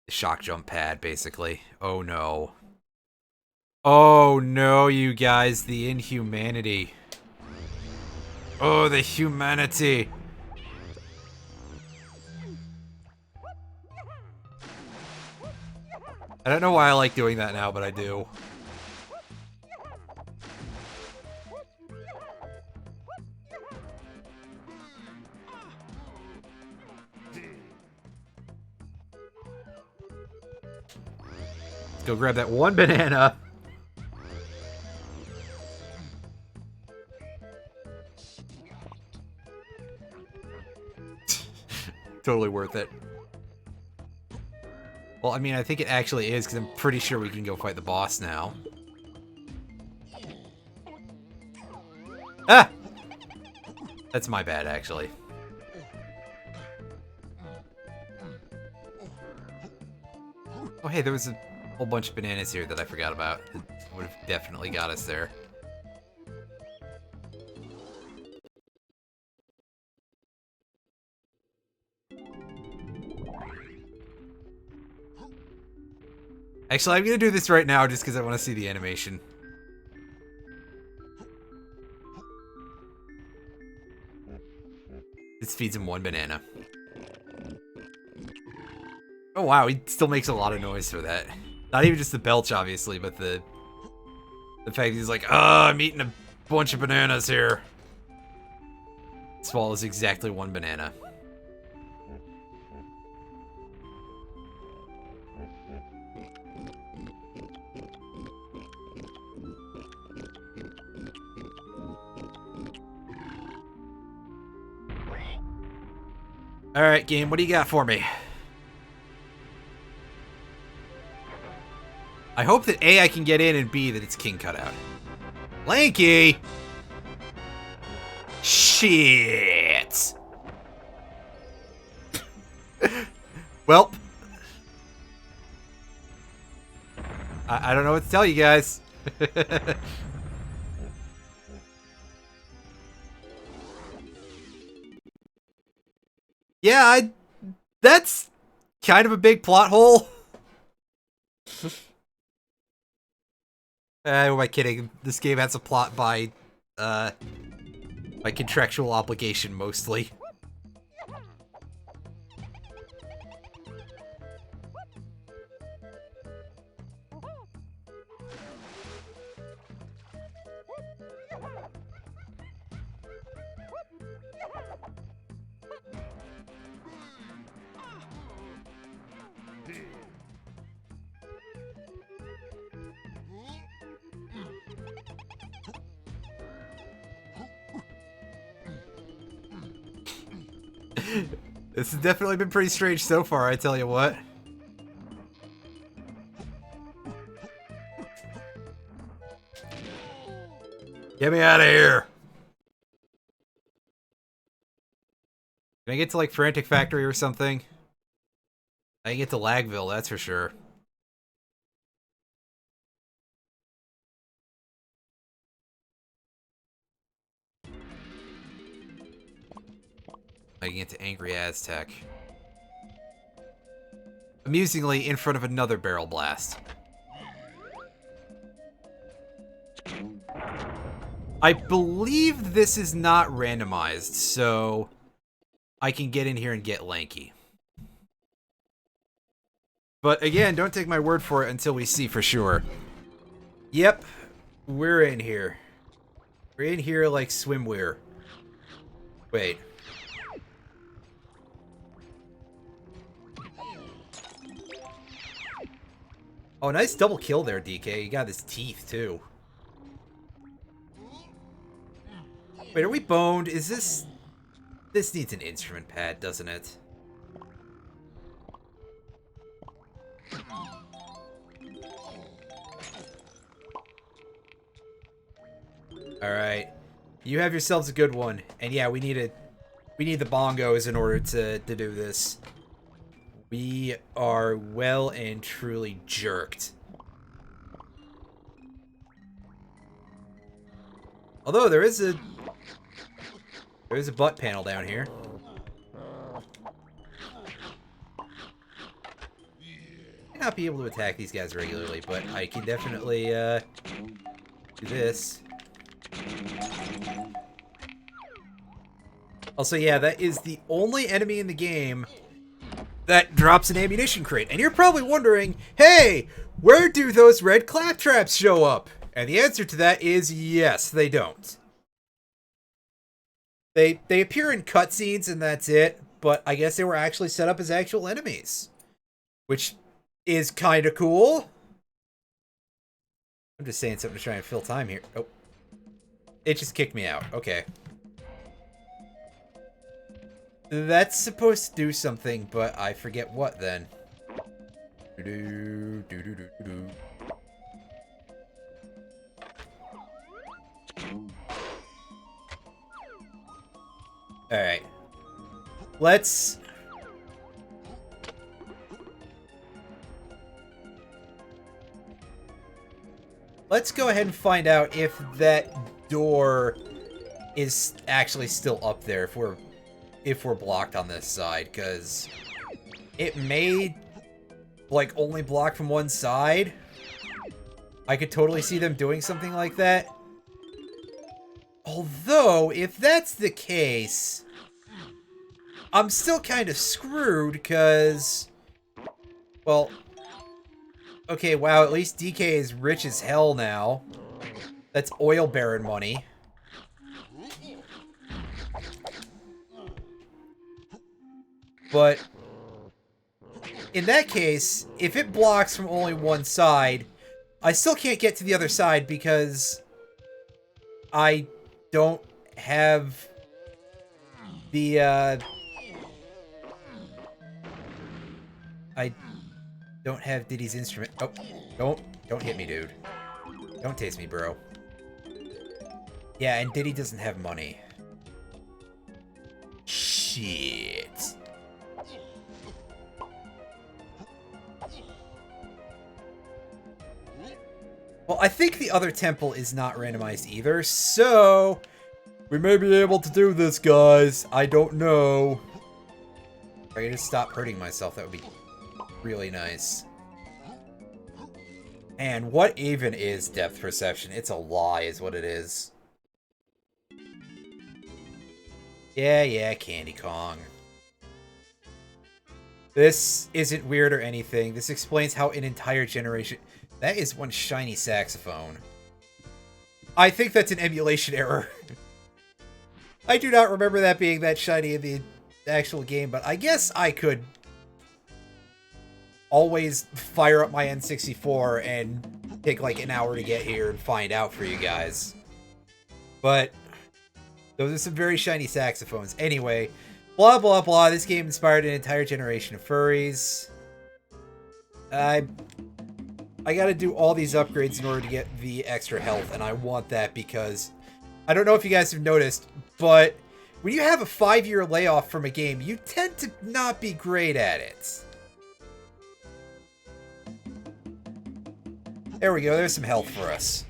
A: shock jump pad, basically. Oh no. Oh no, you guys, the inhumanity. Oh, the humanity. I don't know why I like doing that now, but I do. Let's go grab that one banana. Totally worth it. Well, I mean, I think it actually is, because I'm pretty sure we can go fight the boss now. Ah! That's my bad, actually. Oh, hey, there was a whole bunch of bananas here that I forgot about. It would have definitely got us there. Actually, I'm gonna do this right now just because I want to see the animation. This feeds him one banana. Oh wow, he still makes a lot of noise for that. Not even just the belch, obviously, but the fact he's like, I'm eating a bunch of bananas here. Swallows exactly one banana. Alright, game, what do you got for me? I hope that A, I can get in, and B, that it's king cutout. Lanky! Shit! Well, I don't know what to tell you guys. Yeah, that's kind of a big plot hole. Who am I kidding? This game has a plot by contractual obligation, mostly. This has definitely been pretty strange so far, I tell you what. Get me out of here! Can I get to, like, Frantic Factory or something? I can get to Lagville, that's for sure. I can get to Angry Aztec. Amusingly, in front of another barrel blast. I believe this is not randomized, so I can get in here and get Lanky. But again, don't take my word for it until we see for sure. Yep, we're in here. We're in here like swimwear. Wait. Oh, nice double kill there, DK. You got his teeth, too. Wait, are we boned? Is this... This needs an instrument pad, doesn't it? Alright. You have yourselves a good one. And yeah, we need the bongos in order to do this. We are well and truly jerked. Although there is a butt panel down here. May not be able to attack these guys regularly, but I can definitely do this. Also, yeah, that is the only enemy in the game that drops an ammunition crate. And you're probably wondering, hey, where do those red claptraps show up? And the answer to that is yes, they don't. They appear in cutscenes and that's it, but I guess they were actually set up as actual enemies. Which is kind of cool. I'm just saying something to try and fill time here. Oh. It just kicked me out. Okay. That's supposed to do something, but I forget what then. Alright. Let's go ahead and find out if that door is actually still up there, if we're blocked on this side, because it may, like, only block from one side. I could totally see them doing something like that. Although, if that's the case, I'm still kind of screwed, because, well, okay, wow, at least DK is rich as hell now. That's oil baron money. But in that case, if it blocks from only one side, I still can't get to the other side because I don't have the, I don't have Diddy's instrument. Oh, Don't hit me, dude. Don't taste me, bro. Yeah, and Diddy doesn't have money. Shit. Well, I think the other temple is not randomized either, so we may be able to do this, guys. I don't know. If I could just stop hurting myself, that would be really nice. And what even is depth perception? It's a lie, is what it is. Yeah, Candy Kong. This isn't weird or anything. This explains how an entire generation... That is one shiny saxophone. I think that's an emulation error. I do not remember that being that shiny in the actual game, but I guess I could always fire up my N64 and take like an hour to get here and find out for you guys. But those are some very shiny saxophones. Anyway, blah, blah, blah. This game inspired an entire generation of furries. I gotta do all these upgrades in order to get the extra health, and I want that because I don't know if you guys have noticed, but when you have a 5-year layoff from a game, you tend to not be great at it. There we go, there's some health for us.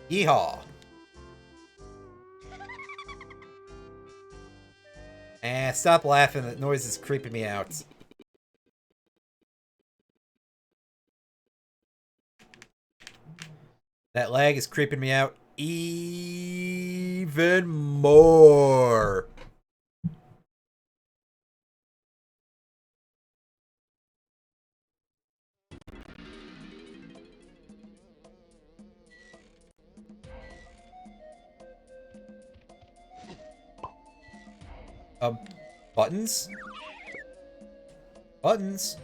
A: Yeehaw. Stop laughing, that noise is creeping me out. That lag is creeping me out even more. Buttons? Buttons?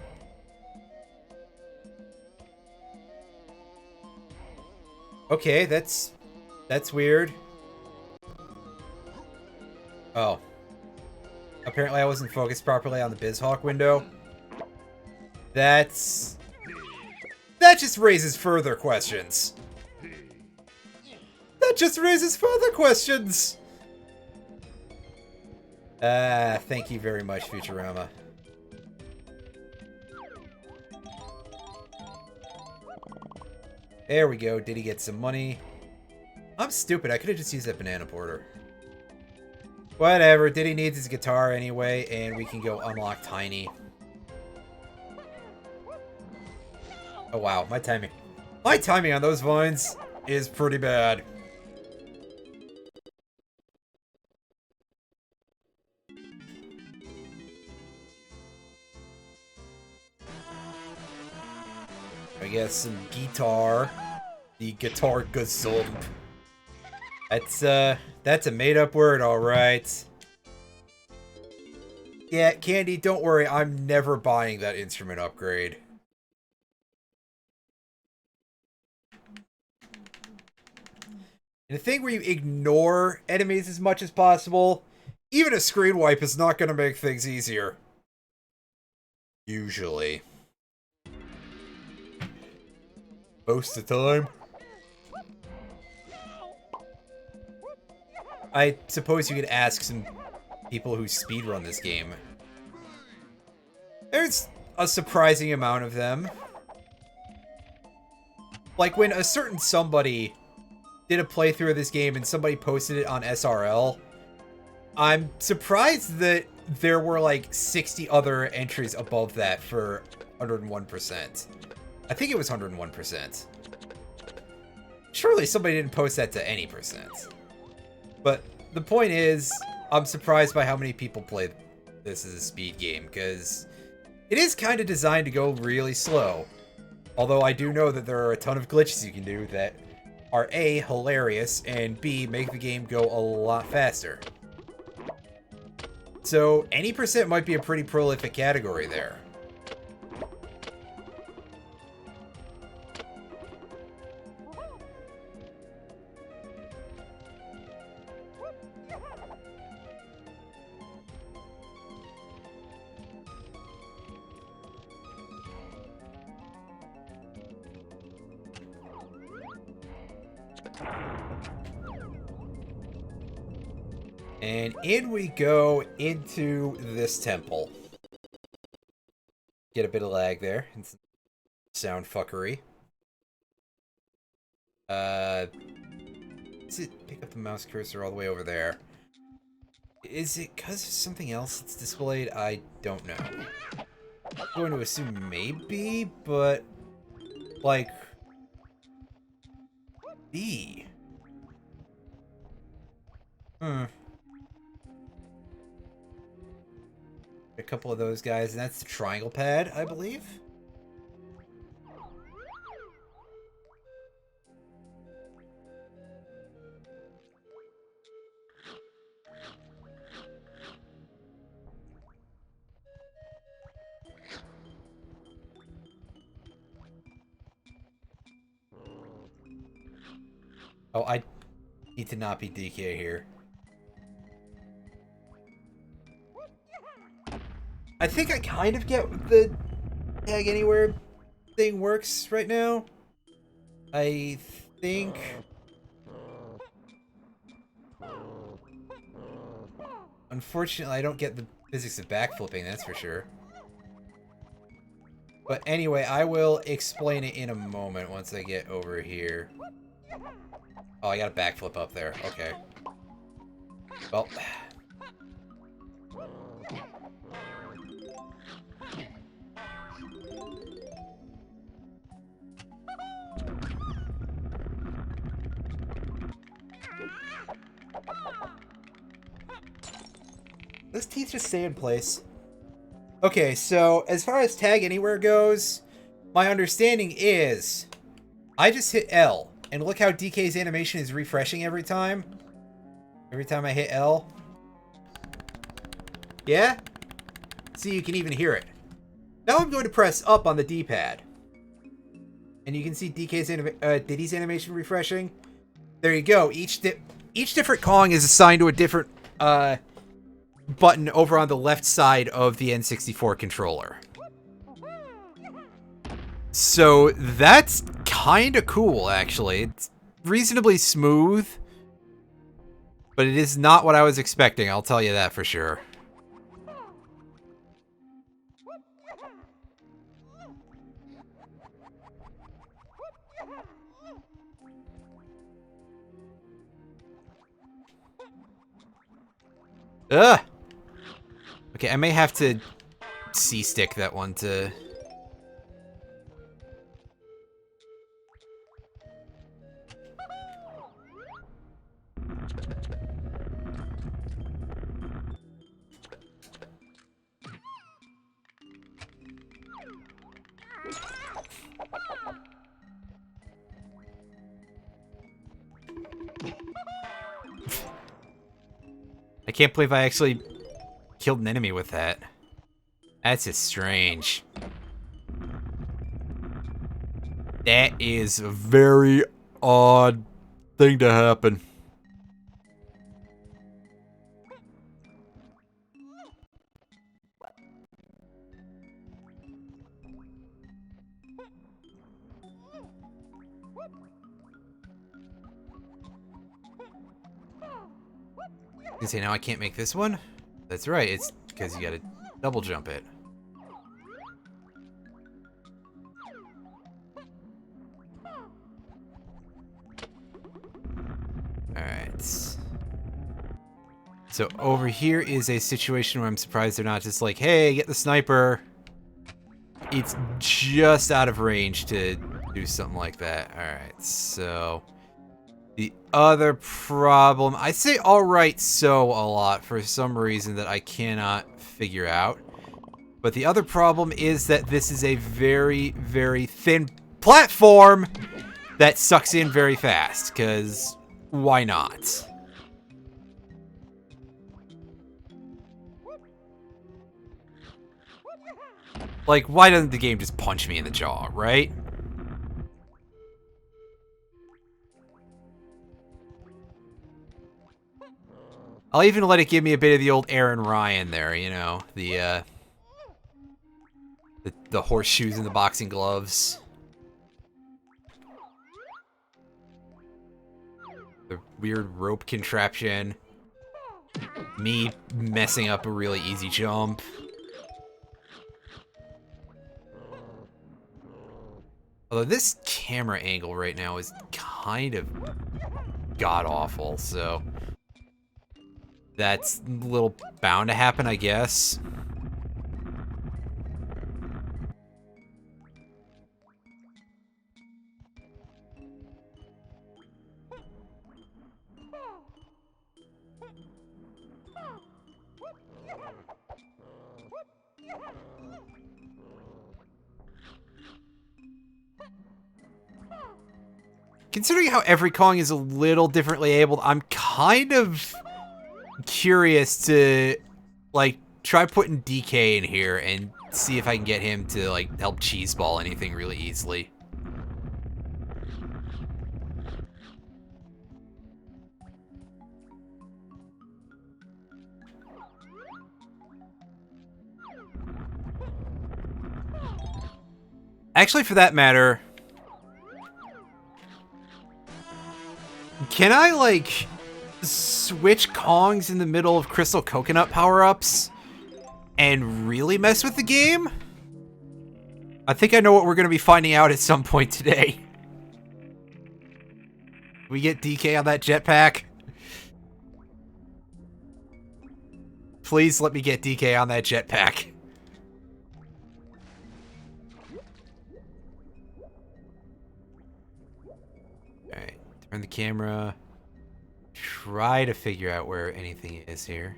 A: Okay, that's weird. Oh. Apparently I wasn't focused properly on the Bizhawk window. That just raises further questions. That just raises further questions! Thank you very much, Futurama. There we go. Did he get some money? I'm stupid. I could have just used that banana porter. Whatever. Diddy needs his guitar anyway, and we can go unlock Tiny. Oh, wow. My timing. My timing on those vines is pretty bad. I guess some guitar. The guitar gazump. That's a made-up word, alright. Yeah, Candy, don't worry, I'm never buying that instrument upgrade. And the thing where you ignore enemies as much as possible, even a screen wipe is not going to make things easier. Usually. Most of the time. I suppose you could ask some people who speedrun this game. There's a surprising amount of them. Like when a certain somebody did a playthrough of this game and somebody posted it on SRL, I'm surprised that there were like 60 other entries above that for 101%. I think it was 101%. Surely somebody didn't post that to any percent. But the point is, I'm surprised by how many people played this as a speed game, because it is kind of designed to go really slow. Although I do know that there are a ton of glitches you can do that are A, hilarious, and B, make the game go a lot faster. So any percent might be a pretty prolific category there. And in we go into this temple. Get a bit of lag there. And some sound fuckery. Is it pick up the mouse cursor all the way over there? Is it because of something else that's displayed? I don't know. I'm going to assume maybe, but like B. A couple of those guys, and that's the triangle pad, I believe. Oh, I need to not be DK here. I think I kind of get the tag anywhere thing works right now. I think... Unfortunately, I don't get the physics of backflipping, that's for sure. But anyway, I will explain it in a moment once I get over here. Oh, I got a backflip up there. Okay. Well... Those teeth just stay in place. Okay, so as far as tag anywhere goes, my understanding is I just hit L, and look how DK's animation is refreshing every time. Every time I hit L. Yeah? See, you can even hear it. Now I'm going to press up on the D-pad. And you can see Diddy's animation refreshing. There you go. Each different Kong is assigned to a different button over on the left side of the N64 controller. So that's kind of cool, actually. It's reasonably smooth, but it is not what I was expecting, I'll tell you that for sure. Ugh! Okay, I may have to C-stick that one to... I can't believe I actually killed an enemy with that. That's just strange. That is a very odd thing to happen. You say now I can't make this one? That's right, it's because you gotta double jump it. Alright. So over here is a situation where I'm surprised they're not just like, hey, get the sniper. It's just out of range to do something like that. Alright, so... The other problem... I say alright so a lot for some reason that I cannot figure out. But the other problem is that this is a very, very thin platform that sucks in very fast, because why not? Like, why doesn't the game just punch me in the jaw, right? I'll even let it give me a bit of the old Aaron Ryan there, you know, the horseshoes and the boxing gloves. The weird rope contraption. Me messing up a really easy jump. Although this camera angle right now is kind of god-awful, so that's a little bound to happen, I guess. Considering how every Kong is a little differently abled, I'm kind of curious to, like, try putting DK in here and see if I can get him to, like, help cheeseball anything really easily. Actually, for that matter, can I, like, switch Kongs in the middle of Crystal Coconut power-ups and really mess with the game? I think I know what we're going to be finding out at some point today. We get DK on that jetpack? Please let me get DK on that jetpack. Alright, turn the camera. Try to figure out where anything is here.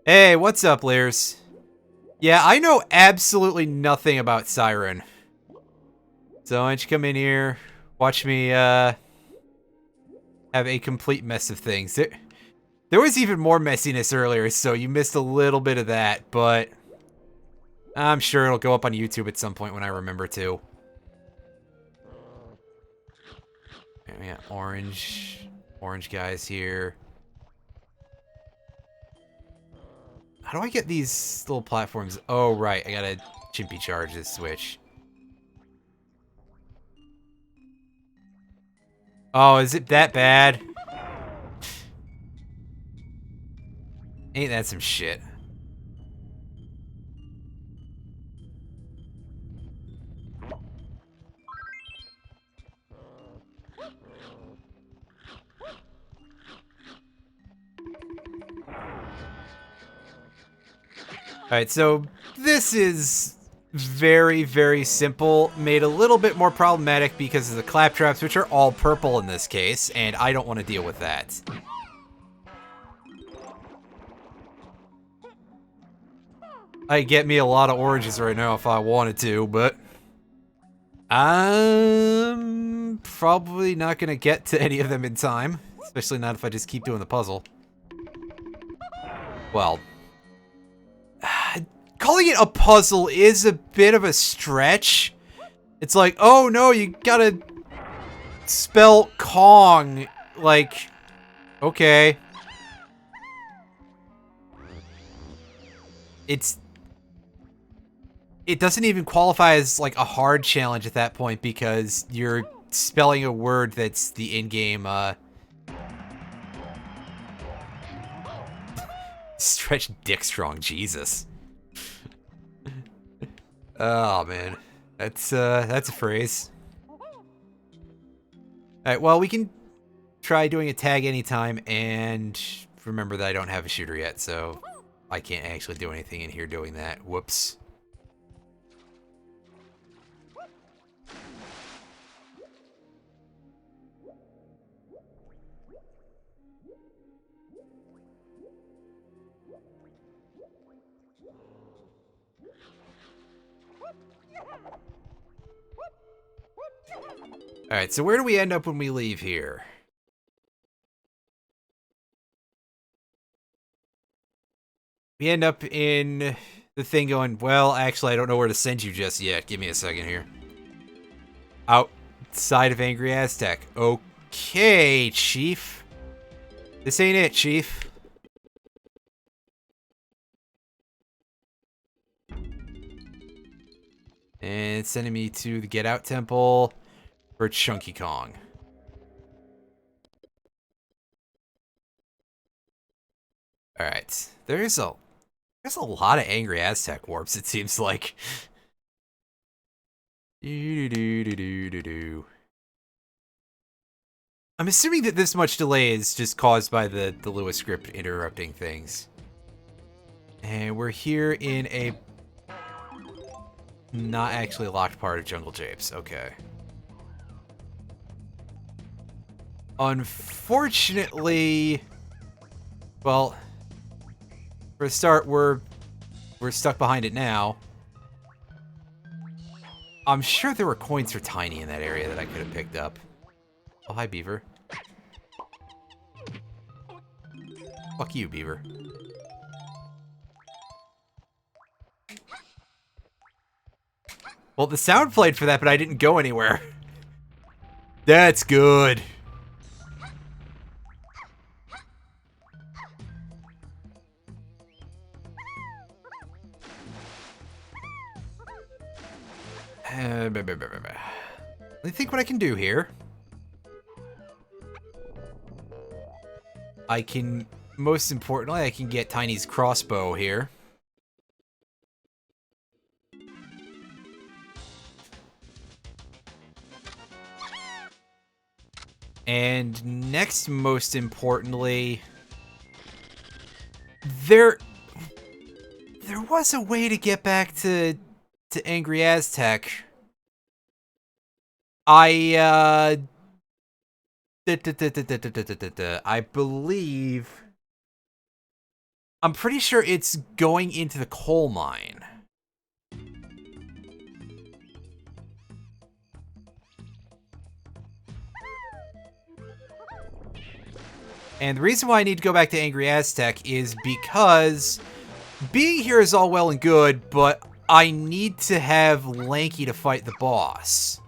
A: Hey, what's up, Lears? Yeah, I know absolutely nothing about Siren. So why don't you come in here, watch me have a complete mess of things. There was even more messiness earlier, so you missed a little bit of that, but I'm sure it'll go up on YouTube at some point when I remember to. We got orange guys here. How do I get these little platforms? Oh, right. I gotta chimpy charge this switch. Oh, is it that bad? Ain't that some shit? Alright, so this is very, very simple. Made a little bit more problematic because of the claptraps, which are all purple in this case, and I don't want to deal with that. I'd get me a lot of oranges right now if I wanted to, but I'm probably not going to get to any of them in time, especially not if I just keep doing the puzzle. Well, calling it a puzzle is a bit of a stretch. It's like, oh no, you gotta spell Kong. Like, okay. It doesn't even qualify as like a hard challenge at that point because you're spelling a word that's the in-game, stretch dick strong, Jesus. Oh man. That's a phrase. Alright, well we can try doing a tag anytime, and remember that I don't have a shooter yet, so I can't actually do anything in here doing that. Whoops. Alright, so where do we end up when we leave here? We end up in the thing going, well, actually, I don't know where to send you just yet. Give me a second here. Outside of Angry Aztec. Okay, Chief. This ain't it, Chief. And it's sending me to the Get Out Temple. for Chunky Kong. Alright. There's a lot of angry Aztec warps, it seems like. I'm assuming that this much delay is just caused by the Lewis script interrupting things. And we're here in a not actually locked part of Jungle Japes. Okay. Unfortunately, well, for a start, we're stuck behind it now. I'm sure there were coins for Tiny in that area that I could have picked up. Oh, hi, Beaver. Fuck you, Beaver. Well, the sound played for that, but I didn't go anywhere. That's good. Let me think what I can do here. I can, most importantly, I can get Tiny's crossbow here. And next, most importantly, there was a way to get back to Angry Aztec. I believe, I'm pretty sure it's going into the coal mine. And the reason why I need to go back to Angry Aztec is because being here is all well and good, but I need to have Lanky to fight the boss.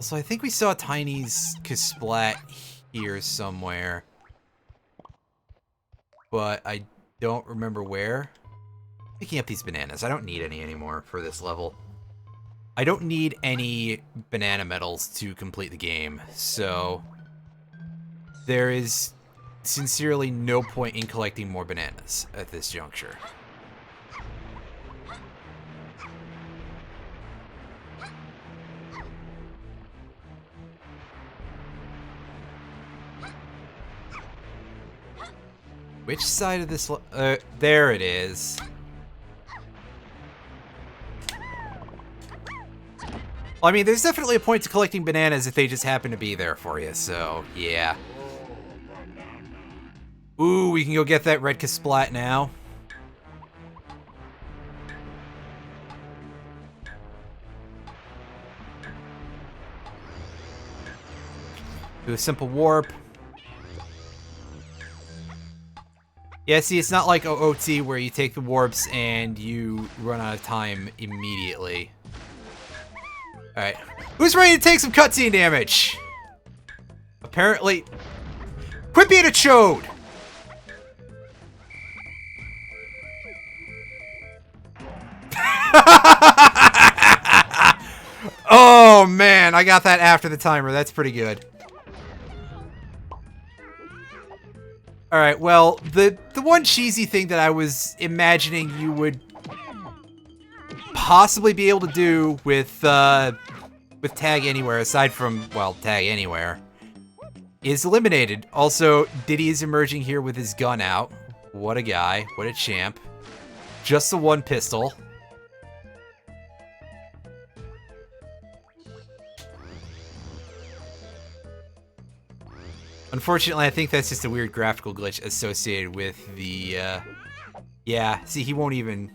A: So I think we saw Tiny's Kasplat here somewhere, but I don't remember where. Picking up these bananas. I don't need any anymore for this level. I don't need any banana medals to complete the game, so there is sincerely no point in collecting more bananas at this juncture. Which side of this? There it is. I mean, there's definitely a point to collecting bananas if they just happen to be there for you, so, yeah. Ooh, we can go get that red Kasplat now. Do a simple warp. Yeah, see, it's not like OOT where you take the warps and you run out of time immediately. Alright. Who's ready to take some cutscene damage? Apparently. Quit being a chode! Oh, man. I got that after the timer. That's pretty good. Alright, well, the one cheesy thing that I was imagining you would possibly be able to do with Tag Anywhere, aside from, well, Tag Anywhere, is eliminated. Also, Diddy is emerging here with his gun out. What a guy. What a champ. Just the one pistol. Unfortunately, I think that's just a weird graphical glitch associated with the, yeah, see, he won't even...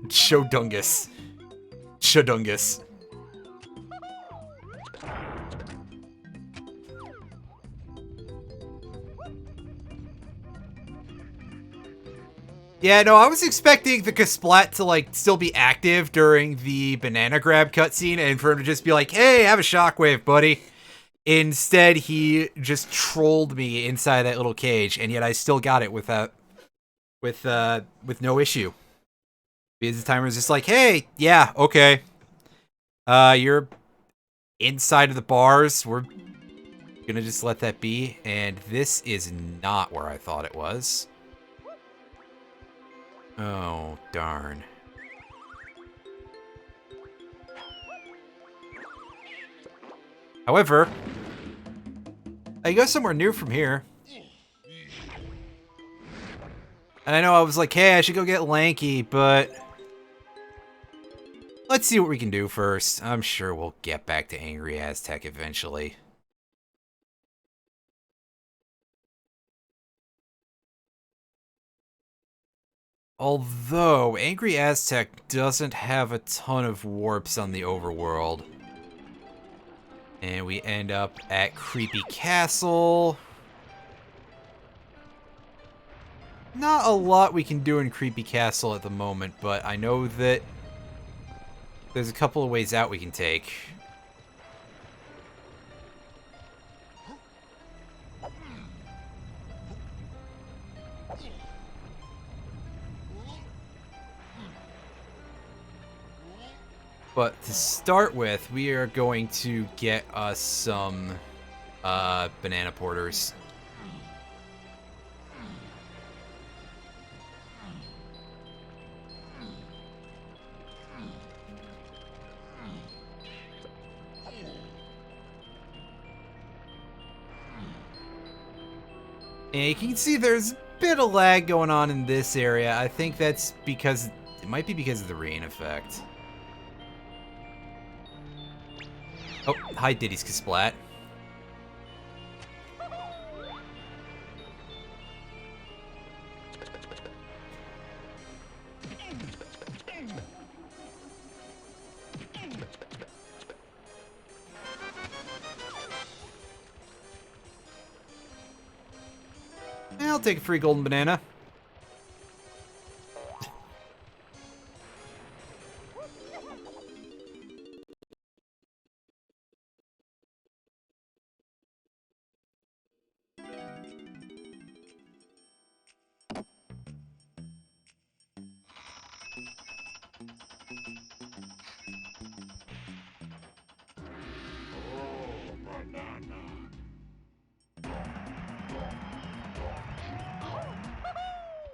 A: Shodungus. Shodungus. Yeah, no, I was expecting the Kasplat to, like, still be active during the banana grab cutscene and for him to just be like, hey, have a shockwave, buddy. Instead, he just trolled me inside that little cage, and yet I still got it without with no issue. Because the timer is just like, hey, yeah, okay. You're inside of the bars. We're gonna just let that be. And this is not where I thought it was. Oh, darn. However, I go somewhere new from here. And I know I was like, hey, I should go get Lanky, but let's see what we can do first. I'm sure we'll get back to Angry Aztec eventually. Although, Angry Aztec doesn't have a ton of warps on the overworld. And we end up at Creepy Castle. Not a lot we can do in Creepy Castle at the moment, but I know that there's a couple of ways out we can take. But to start with, we are going to get us some banana porters. And you can see there's a bit of lag going on in this area. I think that's because, it might be because of the rain effect. Oh, hi Diddy's Splat. I'll take a free golden banana.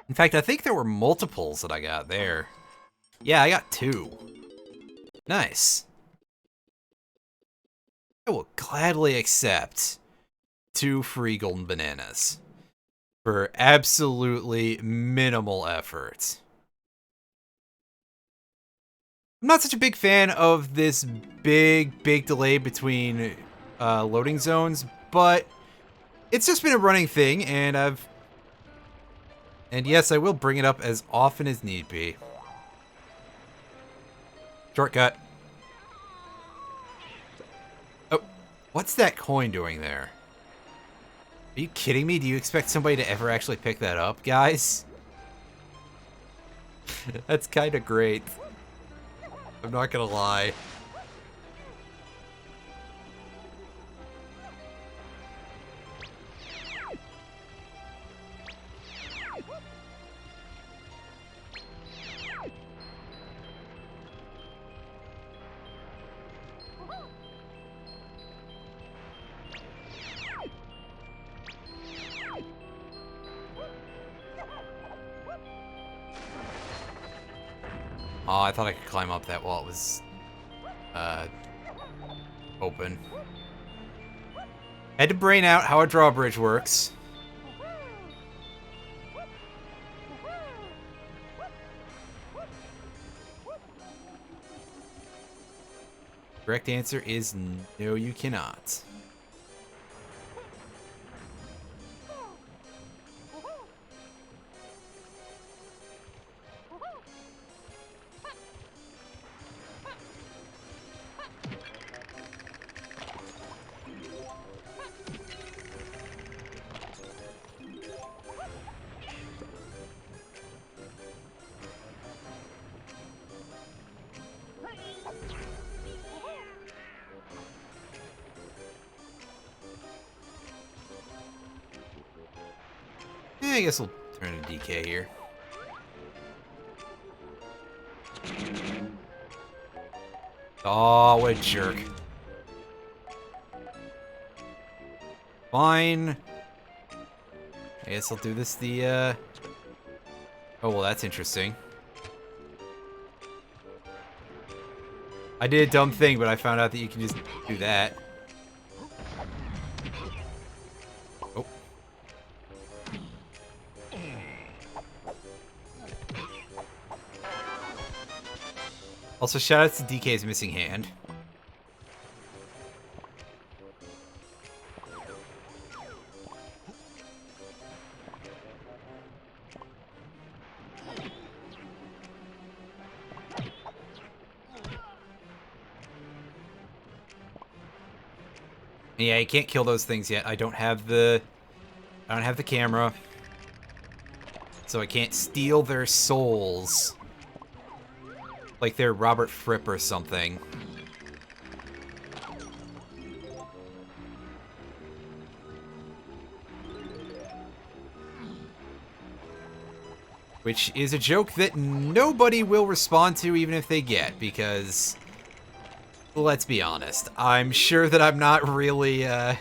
A: In fact, I think there were multiples that I got there. Yeah, I got 2. Nice. I will gladly accept 2 free golden bananas for absolutely minimal effort. I'm not such a big fan of this big delay between loading zones, but it's just been a running thing, and yes, I will bring it up as often as need be. Shortcut. Oh, what's that coin doing there? Are you kidding me? Do you expect somebody to ever actually pick that up, guys? That's kind of great. I'm not gonna lie. Oh, I thought I could climb up that while it was open. Had to brain out how a drawbridge works. Correct answer is no, you cannot. I guess we'll turn to DK here. Oh, what a jerk. Fine. I guess I'll do this the, Oh, well, that's interesting. I did a dumb thing, but I found out that you can just do that. Oh. Also, shoutouts to DK's missing hand. Yeah, you can't kill those things yet. I don't have the camera. So I can't steal their souls. Like they're Robert Fripp or something. Which is a joke that nobody will respond to even if they get, because let's be honest, I'm sure that I'm not really gonna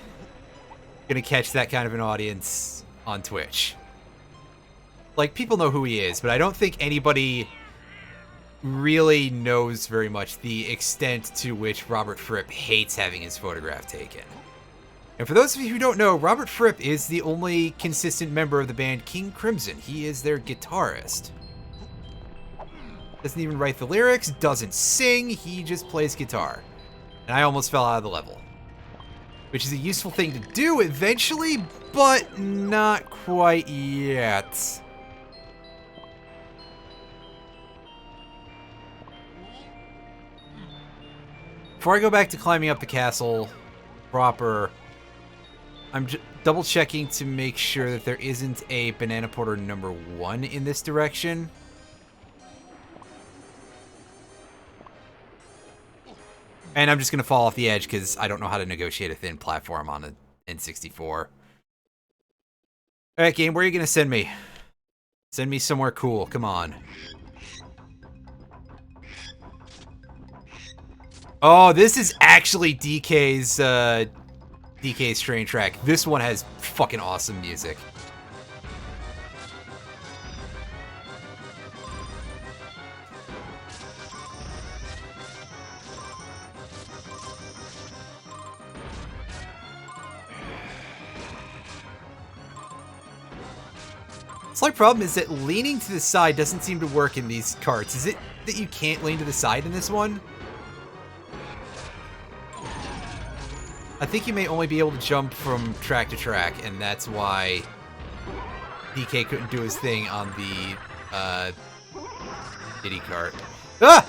A: catch that kind of an audience on Twitch. Like, people know who he is, but I don't think anybody really knows very much the extent to which Robert Fripp hates having his photograph taken. And for those of you who don't know, Robert Fripp is the only consistent member of the band King Crimson. He is their guitarist. Doesn't even write the lyrics, doesn't sing, he just plays guitar. And I almost fell out of the level. Which is a useful thing to do eventually, but not quite yet. Before I go back to climbing up the castle proper, I'm double checking to make sure that there isn't a banana porter number 1 in this direction. And I'm just going to fall off the edge because I don't know how to negotiate a thin platform on an N64. Alright, game, where are you going to send me? Send me somewhere cool, come on. Oh, this is actually DK's train track. This one has fucking awesome music. Slight problem is that leaning to the side doesn't seem to work in these carts. Is it that you can't lean to the side in this one? I think you may only be able to jump from track to track, and that's why DK couldn't do his thing on the Diddy cart. Ah!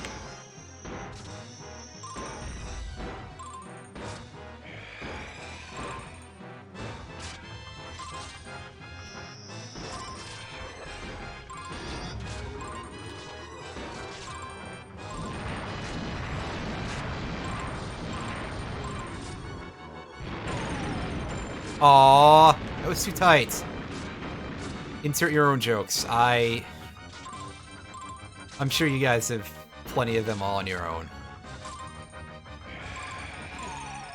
A: Aww, that was too tight. Insert your own jokes. I'm sure you guys have plenty of them all on your own.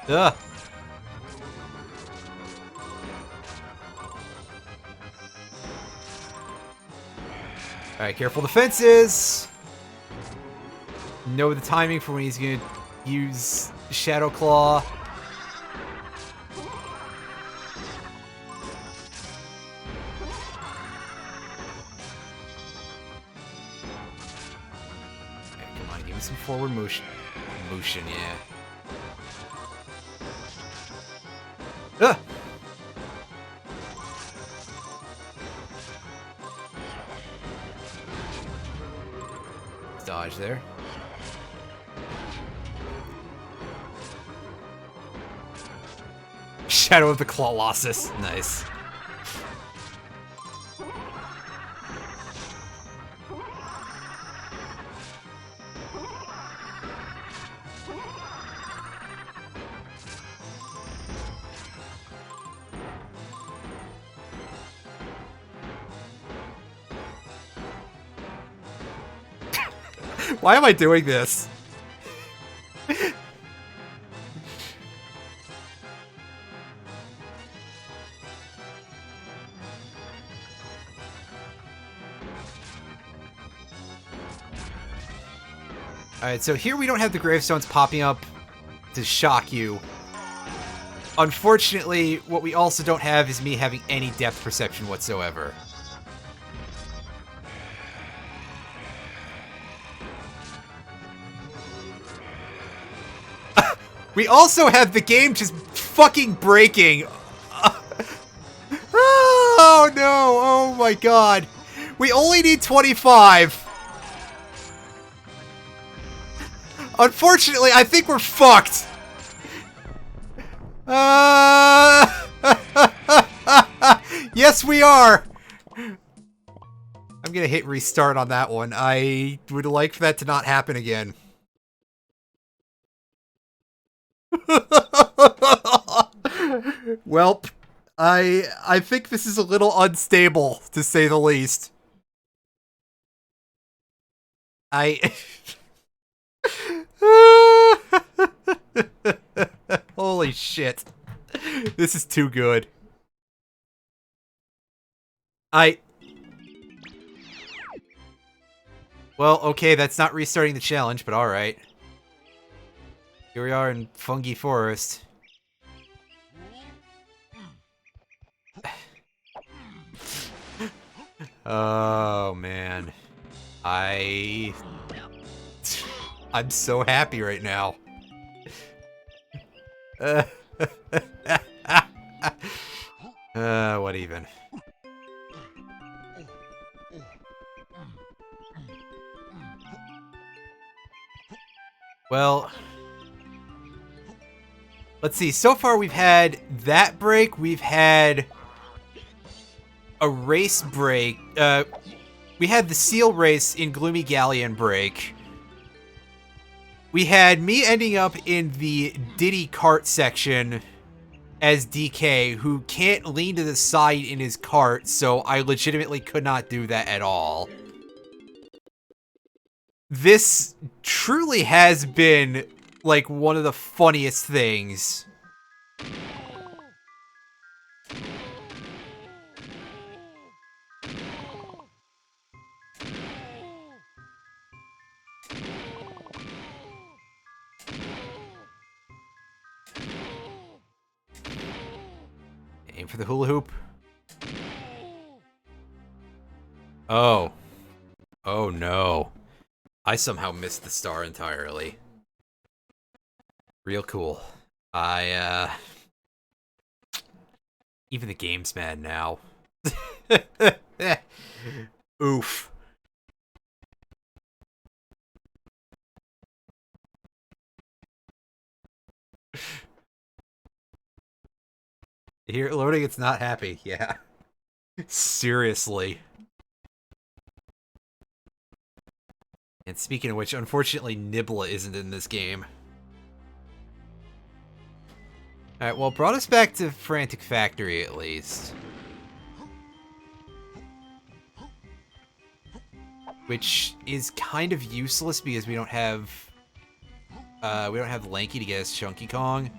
A: Ugh. Alright, careful the fences! Know the timing for when he's gonna use Shadow Claw. Some forward motion. Yeah. Ah! Dodge there. Shadow of the Colossus. Nice. Why am I doing this? Alright, so here we don't have the gravestones popping up to shock you. Unfortunately, what we also don't have is me having any depth perception whatsoever. We also have the game just fucking breaking. Oh no, oh my god. We only need 25. Unfortunately, I think we're fucked. Yes, we are. I'm gonna hit restart on that one. I would like for that to not happen again. Welp, I think this is a little unstable, to say the least. Holy shit. This is too good. Well, okay, that's not restarting the challenge, but alright. Here we are in Fungi Forest. Oh, man. I'm so happy right now. What even? Well, let's see. So far, we've had that break. We've had a race break. We had the seal race in Gloomy Galleon break. We had me ending up in the Diddy cart section as DK, who can't lean to the side in his cart, so I legitimately could not do that at all. This truly has been, like, one of the funniest things. Aim for the hula hoop. Oh. Oh no. I somehow missed the star entirely. Real cool. Even the game's mad now. Oof. Here, loading, it's not happy. Yeah. Seriously. And speaking of which, unfortunately, Nibla isn't in this game. Alright, well, it brought us back to Frantic Factory, at least. Which is kind of useless because we don't have Lanky to get us Chunky Kong.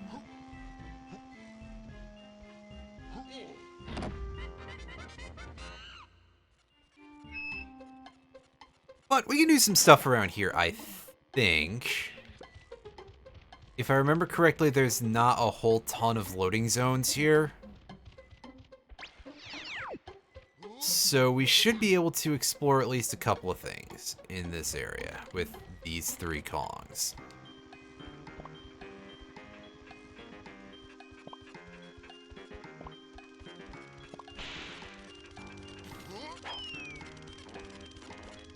A: But we can do some stuff around here, I think. If I remember correctly, there's not a whole ton of loading zones here. So we should be able to explore at least a couple of things in this area with these 3 Kongs.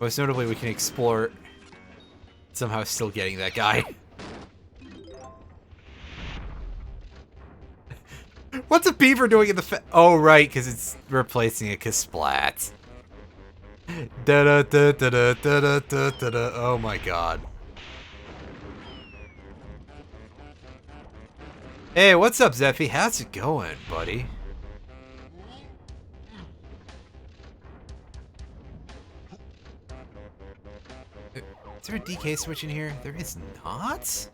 A: Most notably, we can explore somehow still getting that guy. What's a beaver doing in the oh, right, because it's replacing a Kasplat. Da-da-da-da-da-da-da-da-da. Oh my god. Hey, what's up, Zeffy? How's it going, buddy? Is there a DK switch in here? There is not?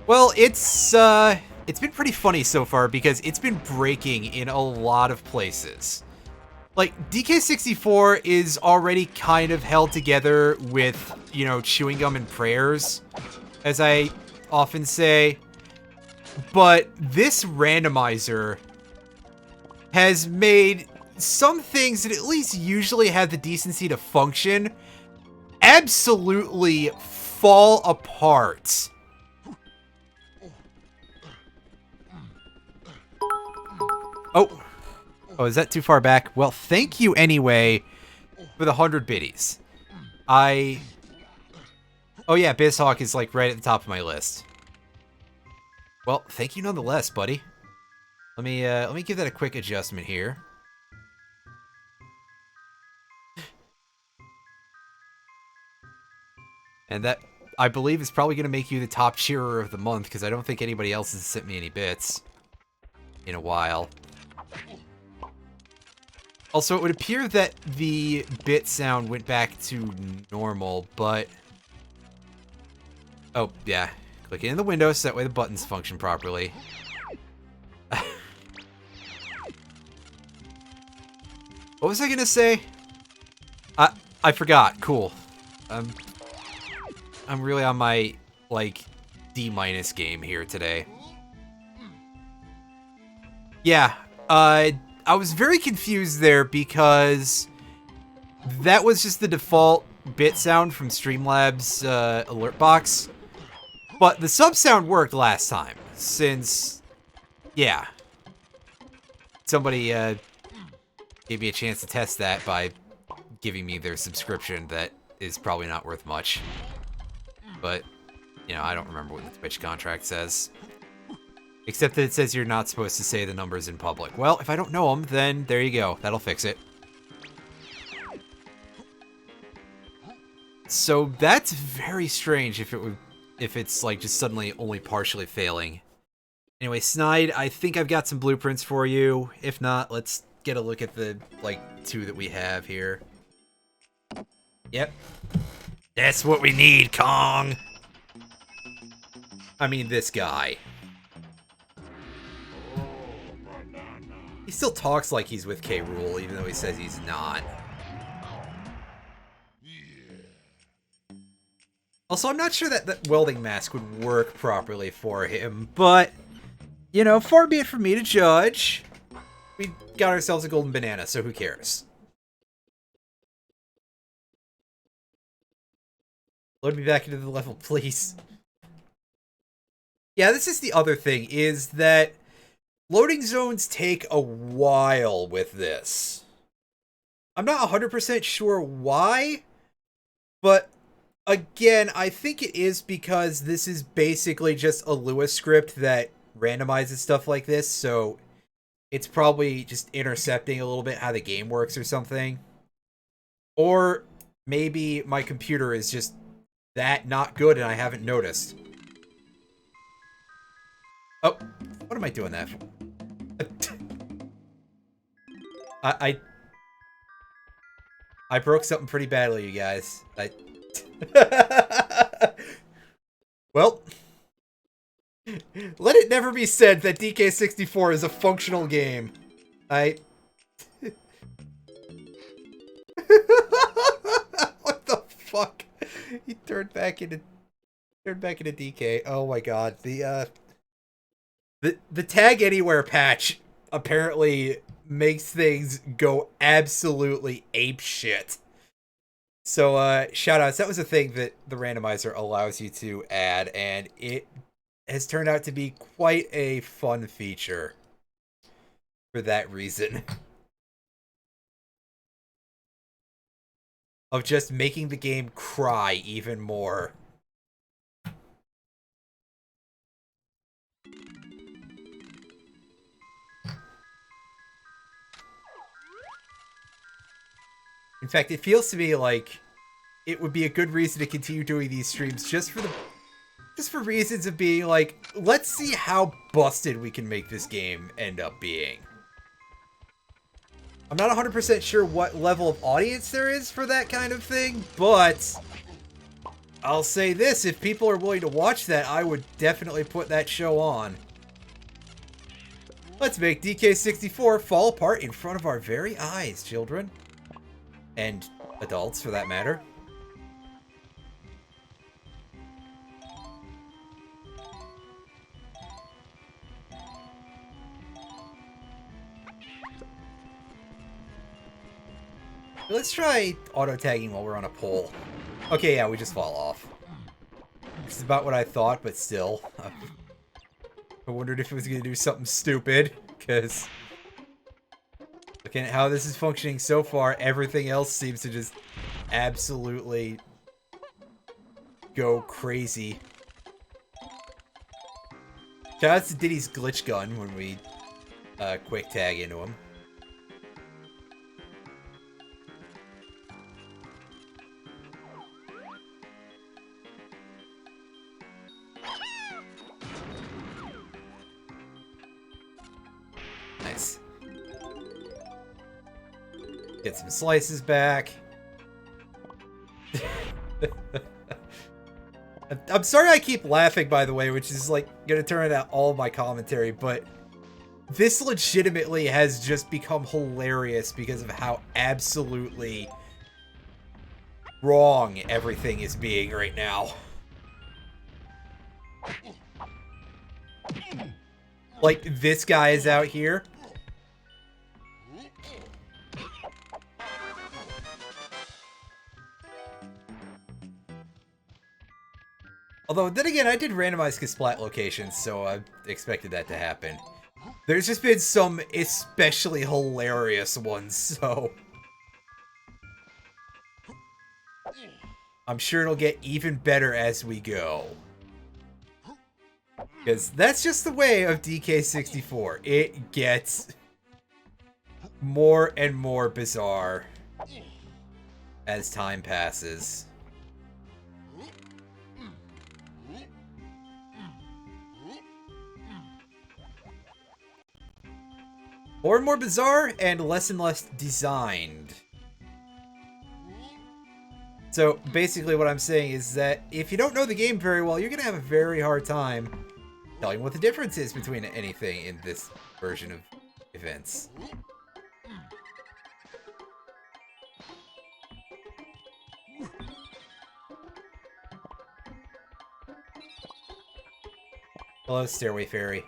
A: Well, it's been pretty funny so far because it's been breaking in a lot of places. Like, DK64 is already kind of held together with, you know, chewing gum and prayers, as I often say. But this randomizer has made some things that at least usually have the decency to function absolutely fall apart. Oh, is that too far back? Well, thank you anyway for the 100 biddies. Oh yeah, Bizhawk is like right at the top of my list. Well, thank you nonetheless, buddy. Let me give that a quick adjustment here. And that, I believe, is probably going to make you the top cheerer of the month, because I don't think anybody else has sent me any bits in a while. Also, it would appear that the bit sound went back to normal, but... Oh, yeah. Click it in the window so that way the buttons function properly. What was I gonna say? I forgot. Cool. I'm really on my, like, D- game here today. Yeah, I was very confused there because that was just the default bit sound from Streamlabs alert box. But the sub sound worked last time, since, yeah. Somebody gave me a chance to test that by giving me their subscription that is probably not worth much. But, you know, I don't remember what the Twitch contract says. Except that it says you're not supposed to say the numbers in public. Well, if I don't know them, then there you go. That'll fix it. So that's very strange if it's like just suddenly only partially failing. Anyway, Snide, I think I've got some blueprints for you. If not, let's get a look at the like 2 that we have here. Yep. That's what we need, Kong. I mean, this guy. He still talks like he's with K. Rool, even though he says he's not. Also, I'm not sure that the welding mask would work properly for him, but, you know, far be it from me to judge. We got ourselves a golden banana, so who cares? Load me back into the level, please. Yeah, this is the other thing, is that loading zones take a while with this. I'm not 100% sure why, but again, I think it is because this is basically just a Lua script that randomizes stuff like this, so it's probably just intercepting a little bit how the game works or something. Or maybe my computer is just that not good and I haven't noticed. Oh, what am I doing that for? I broke something pretty badly, you guys. Well, let it never be said that DK64 is a functional game. What the fuck? He turned back into DK. Oh my god. The tag anywhere patch apparently makes things go absolutely apeshit. So, shoutouts. That was a thing that the randomizer allows you to add, and it has turned out to be quite a fun feature for that reason. Of just making the game cry even more. In fact, it feels to me like it would be a good reason to continue doing these streams just for reasons of being like, let's see how busted we can make this game end up being. I'm not 100% sure what level of audience there is for that kind of thing, but I'll say this, if people are willing to watch that, I would definitely put that show on. Let's make DK64 fall apart in front of our very eyes, children. And adults, for that matter. Let's try auto-tagging while we're on a pole. Okay, yeah, we just fall off. Which is about what I thought, but still. I wondered if it was going to do something stupid, because looking at how this is functioning so far, everything else seems to just absolutely go crazy. Shout out to Diddy's glitch gun when we quick tag into him. Nice. Get some slices back. I'm sorry I keep laughing, by the way, which is like gonna turn out all my commentary, but this legitimately has just become hilarious because of how absolutely wrong everything is being right now. Like, this guy is out here. Although, then again, I did randomize splat locations, so I expected that to happen. There's just been some especially hilarious ones, so I'm sure it'll get even better as we go. Because that's just the way of DK64. It gets more and more bizarre as time passes. More and more bizarre and less designed. So basically what I'm saying is that if you don't know the game very well, you're going to have a very hard time telling what the difference is between anything in this version of events. Hello, Stairway Fairy.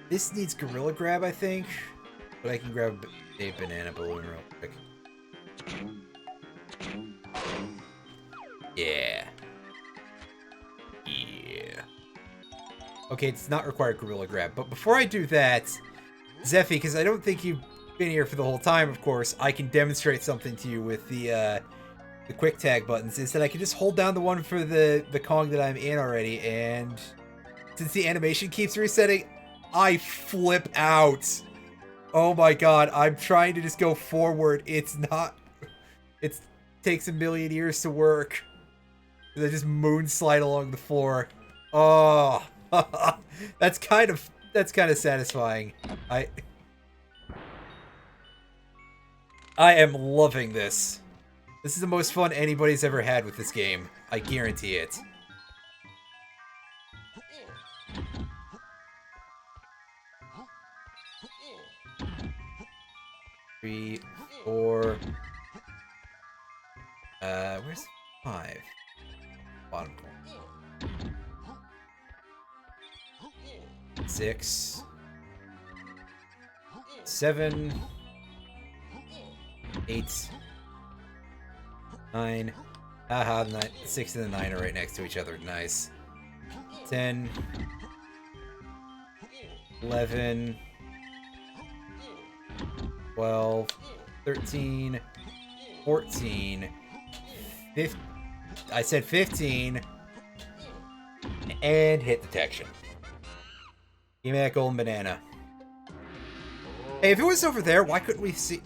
A: This needs Gorilla Grab, I think. But I can grab a banana balloon real quick. Yeah. Yeah. Okay, it's not required Gorilla Grab. But before I do that, Zeffy, because I don't think you've been here for the whole time, of course, I can demonstrate something to you with the quick tag buttons. Is that I can just hold down the one for the Kong that I'm in already, and since the animation keeps resetting, I flip out. Oh my god, I'm trying to just go forward. It's not... It takes a million years to work. I just moonslide along the floor. Oh, that's kind of satisfying. I am loving this. This is the most fun anybody's ever had with this game. I guarantee it. 3, 4. Where's 5? Bottom corner. 6. 7. 8. 9. Haha, the 6 and the 9 are right next to each other. Nice. 10. 11. 12. 13. 14. 15. I said 15. And hit detection. Give me that golden banana. Hey, if it was over there, why couldn't we see...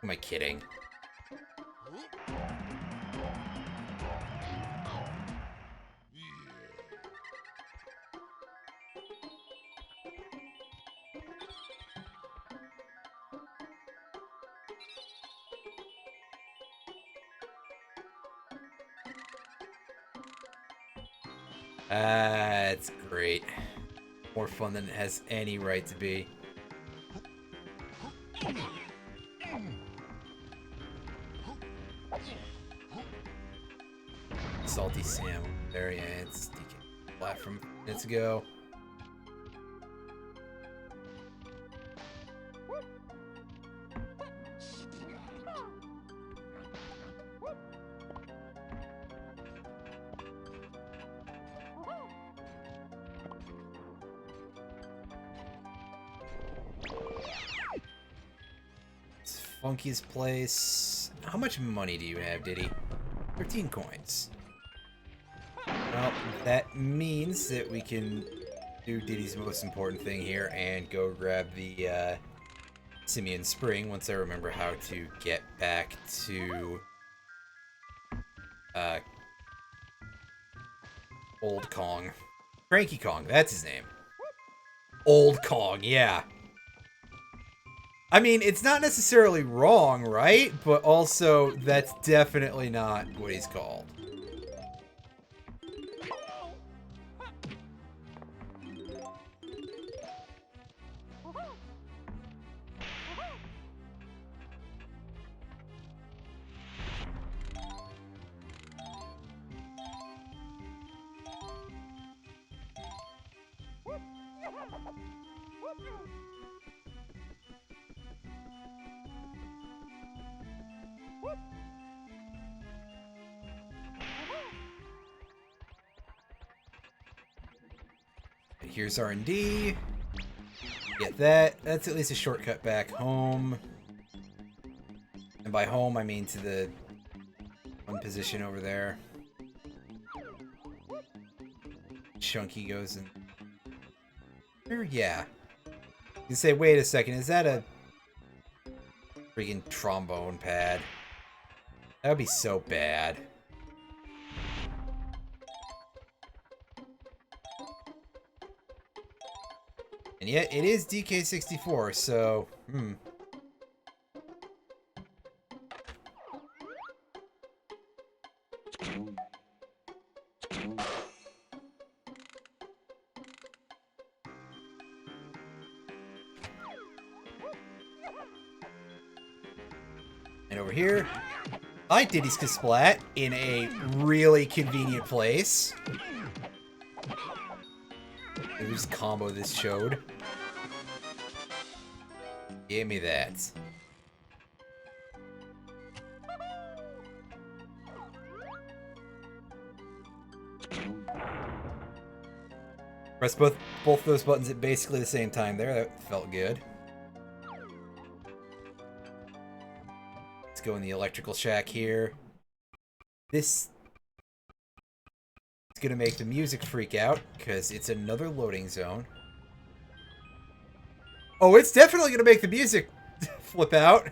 A: Am I kidding? It's great. More fun than it has any right to be. Salty Sam. There, yeah, it's DK flat from minutes ago. Funky's place. How much money do you have, Diddy? 13 coins. Well, that means that we can do Diddy's most important thing here and go grab the Simeon Spring once I remember how to get back to Old Kong. Cranky Kong, that's his name. Old Kong, yeah. I mean, it's not necessarily wrong, right? But also, that's definitely not what he's called. Here's R&D. Get that. That's at least a shortcut back home. And by home, I mean to the one position over there. Chunky goes in. There, yeah. You say, wait a second, is that a freaking trombone pad? That would be so bad. And yet, it is DK64, so, And over here, I Diddy's Kasplat in a really convenient place. There's combo this showed. Give me that. Press both those buttons at basically the same time there. That felt good. Let's go in the electrical shack here. This is gonna make the music freak out because it's another loading zone. Oh, it's definitely gonna make the music flip out.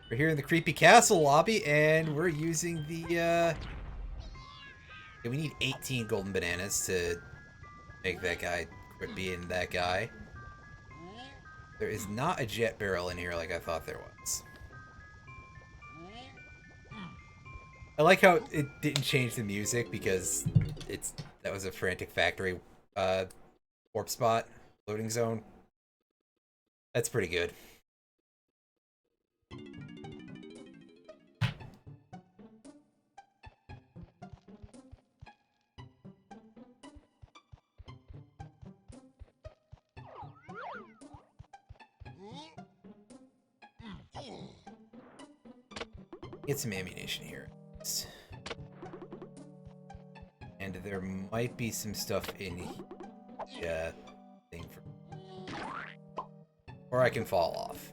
A: We're here in the creepy castle lobby, and we're using the, yeah, we need 18 golden bananas to make that guy quit being that guy. There is not a jet barrel in here like I thought there was. I like how it didn't change the music because that was a Frantic Factory warp spot loading zone. That's pretty good. Get some ammunition here. And there might be some stuff in here. Thing for... Or I can fall off.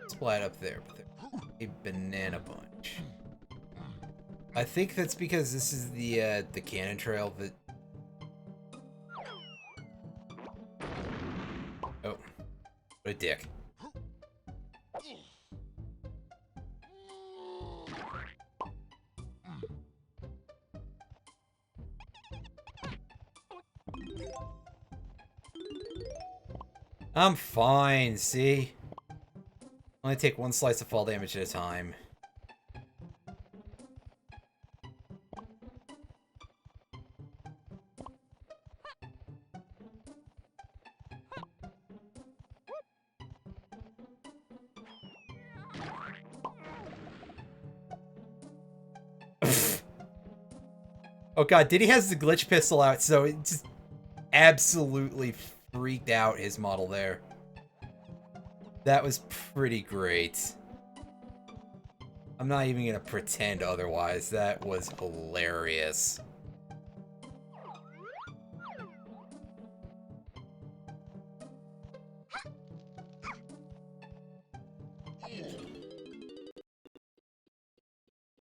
A: Splat up there, but there's a banana bunch. I think that's because this is the cannon trail that... Oh, what a dick. I'm fine, see? Only take one slice of fall damage at a time. Oh god, Diddy has the glitch pistol out, so it just absolutely freaked out his model there. That was pretty great. I'm not even gonna pretend otherwise. That was hilarious.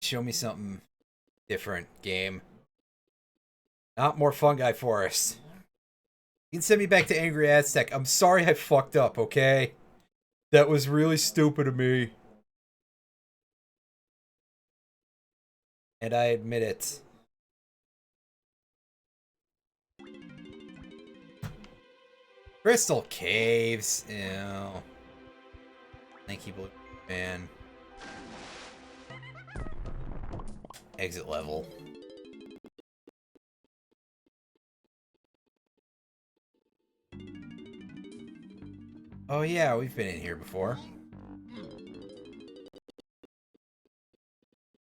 A: Show me something different, game. Not more fungi forest. You can send me back to Angry Aztec. I'm sorry I fucked up, okay? That was really stupid of me. And I admit it. Crystal caves. Ew. Thank you, Blue Man. Exit level. Oh yeah, we've been in here before.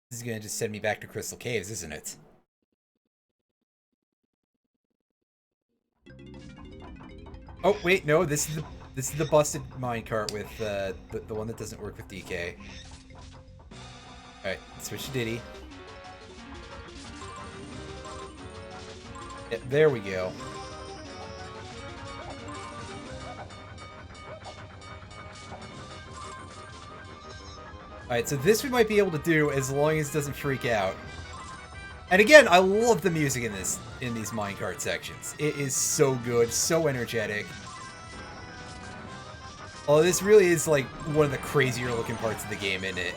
A: This is gonna just send me back to Crystal Caves, isn't it? Oh wait, no, this is the busted minecart with the one that doesn't work with DK. Alright, switch to Diddy. Yep, there we go. Alright, so this we might be able to do as long as it doesn't freak out. And again, I love the music in these minecart sections. It is so good, so energetic. Oh, this really is like one of the crazier looking parts of the game, isn't it?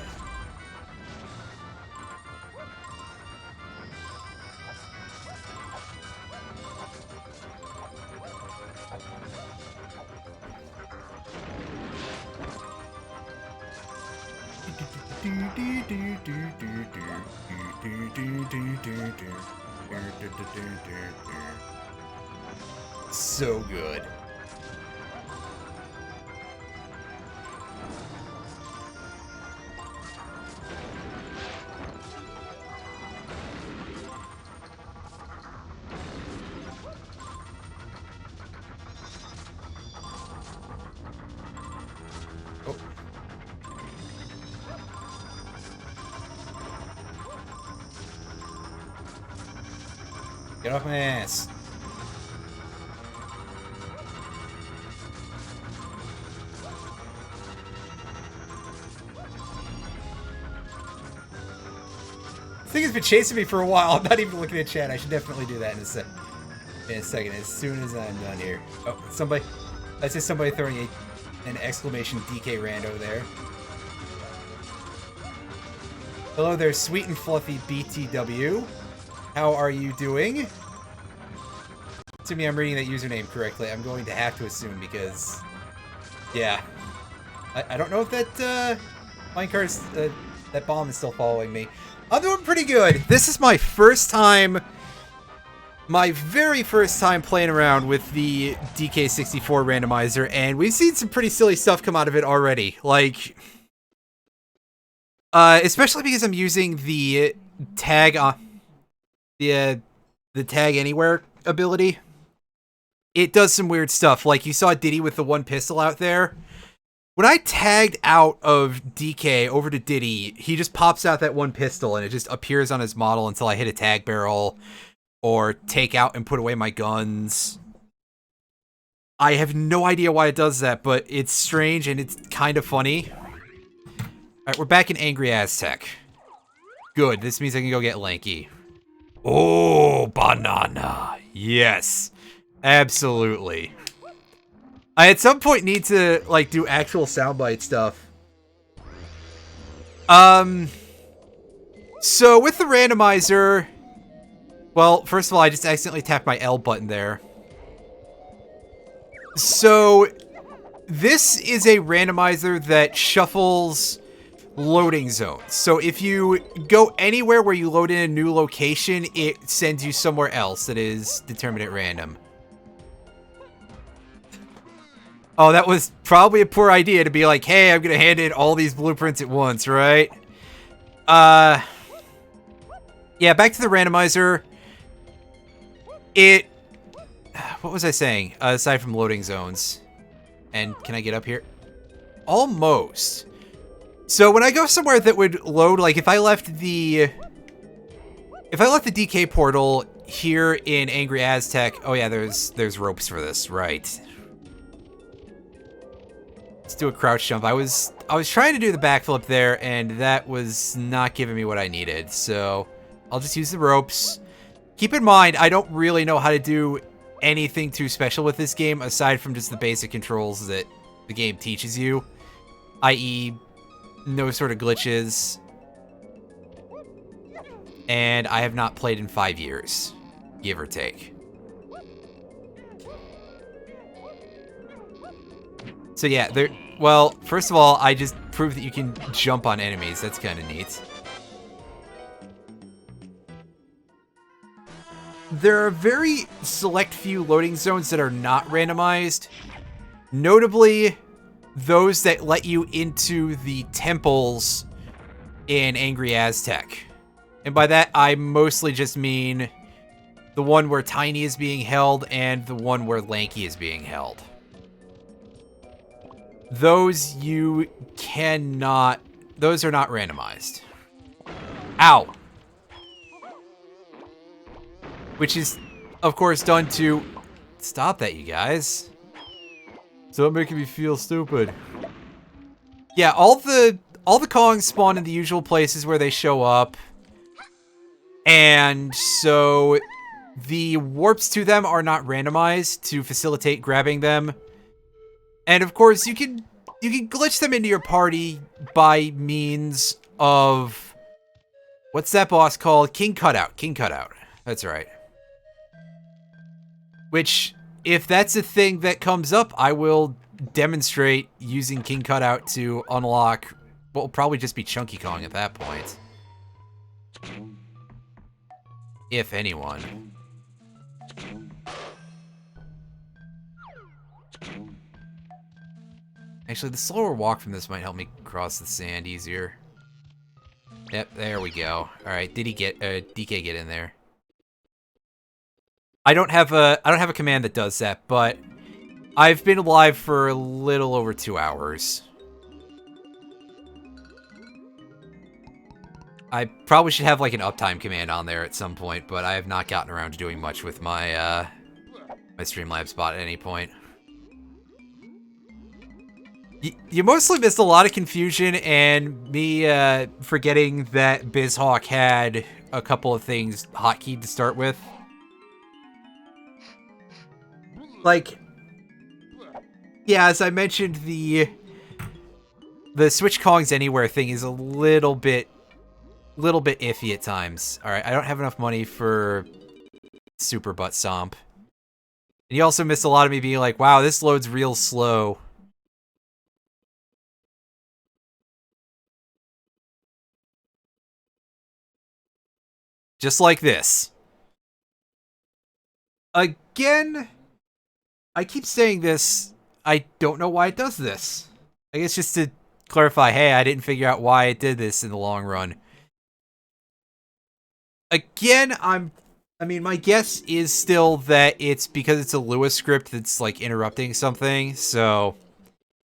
A: So good. Oh. Get off my ass. This thing has been chasing me for a while. I'm not even looking at chat. I should definitely do that in a second, as soon as I'm done here. Oh, somebody. That's just somebody throwing an exclamation DK rando there. Hello there, sweet and fluffy BTW. How are you doing? Assuming I'm reading that username correctly, I'm going to have to assume because, yeah. I don't know if that minecart's, that bomb is still following me. I'm doing pretty good. This is my first time, my very first time playing around with the DK64 randomizer, and we've seen some pretty silly stuff come out of it already. Like, especially because I'm using the tag the tag anywhere ability. It does some weird stuff. Like you saw Diddy with the one pistol out there. When I tagged out of DK over to Diddy, he just pops out that one pistol and it just appears on his model until I hit a tag barrel or take out and put away my guns. I have no idea why it does that, but it's strange and it's kind of funny. Alright, we're back in Angry Aztec. Good, this means I can go get Lanky. Oh, banana. Yes. Absolutely. I at some point need to, like, do actual soundbite stuff. So with the randomizer, well, first of all, I just accidentally tapped my L button there. So this is a randomizer that shuffles loading zones. So if you go anywhere where you load in a new location, it sends you somewhere else that is determined at random. Oh, that was probably a poor idea to be like, hey, I'm gonna hand in all these blueprints at once, right? Yeah, back to the randomizer. What was I saying? Aside from loading zones. And can I get up here? Almost. So when I go somewhere that would load, like if I left the DK portal here in Angry Aztec, oh yeah, there's ropes for this, right? Let's do a crouch jump. I was trying to do the backflip there, and that was not giving me what I needed. So I'll just use the ropes. Keep in mind, I don't really know how to do anything too special with this game aside from just the basic controls that the game teaches you, i.e. no sort of glitches. And I have not played in 5 years, give or take. So yeah, well, first of all, I just proved that you can jump on enemies. That's kind of neat. There are very select few loading zones that are not randomized. Notably, those that let you into the temples in Angry Aztec. And by that, I mostly just mean the one where Tiny is being held and the one where Lanky is being held. Those you cannot... Those are not randomized. Ow! Which is, of course, done to... Stop that, you guys. Stop making me feel stupid. Yeah, all the Kongs spawn in the usual places where they show up. And so the warps to them are not randomized to facilitate grabbing them. And of course, you can glitch them into your party by means of... What's that boss called? King Cutout. King Cutout. That's right. Which, if that's a thing that comes up, I will demonstrate using King Cutout to unlock what will probably just be Chunky Kong at that point. If anyone. Actually, the slower walk from this might help me cross the sand easier. Yep, there we go. Alright, did he get, DK get in there? I don't have a command that does that, but I've been live for a little over 2 hours. I probably should have like an uptime command on there at some point, but I have not gotten around to doing much with my my Streamlabs bot at any point. You mostly missed a lot of confusion and me forgetting that Bizhawk had a couple of things hotkeyed to start with. Like, yeah, as I mentioned, the Switch Kongs Anywhere thing is a little bit iffy at times. Alright, I don't have enough money for Super Butt Stomp. And you also missed a lot of me being like, wow, this loads real slow. Just like this. Again, I keep saying this, I don't know why it does this. I guess just to clarify, hey, I didn't figure out why it did this in the long run. Again, I mean, my guess is still that it's because it's a Lewis script that's, like, interrupting something, so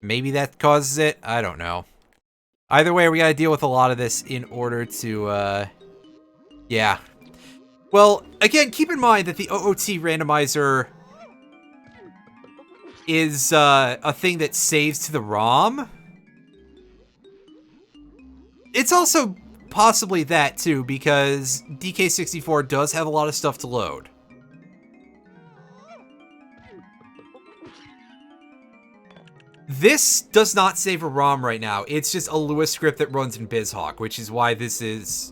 A: maybe that causes it? I don't know. Either way, we gotta deal with a lot of this in order to, yeah. Well, again, keep in mind that the OOT randomizer is a thing that saves to the ROM. It's also possibly that, too, because DK64 does have a lot of stuff to load. This does not save a ROM right now. It's just a Lewis script that runs in Bizhawk, which is why this is,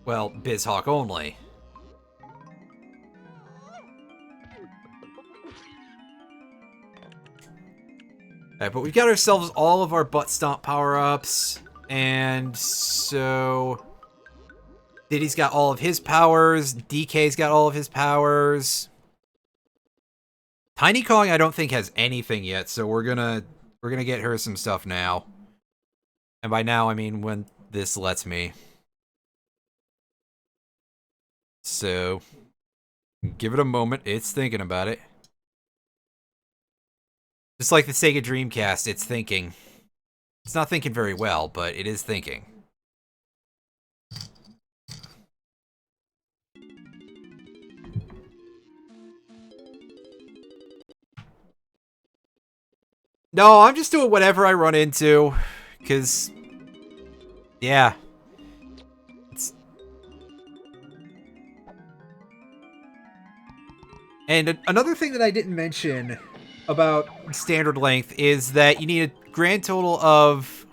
A: well, Bizhawk only. Alright, but we've got ourselves all of our butt stomp power-ups. And so... Diddy's got all of his powers. DK's got all of his powers. Tiny Kong, I don't think, has anything yet, so we're gonna get her some stuff now. And by now, I mean when this lets me. So, give it a moment. It's thinking about it. Just like the Sega Dreamcast, it's thinking. It's not thinking very well, but it is thinking. No, I'm just doing whatever I run into, because, yeah. And another thing that I didn't mention about standard length is that you need a grand total of...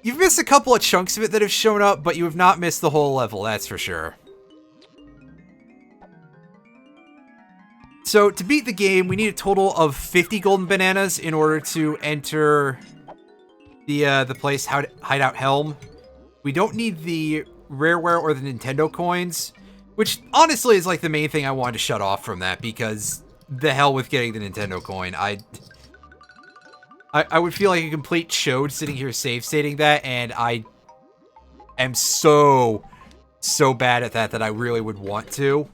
A: You've missed a couple of chunks of it that have shown up, but you have not missed the whole level, that's for sure. So, to beat the game, we need a total of 50 golden bananas in order to enter the place Hideout Helm. We don't need the Rareware or the Nintendo coins, which honestly is like the main thing I wanted to shut off from that, because the hell with getting the Nintendo coin. I would feel like a complete chode sitting here save stating that, and I am so bad at that I really would want to.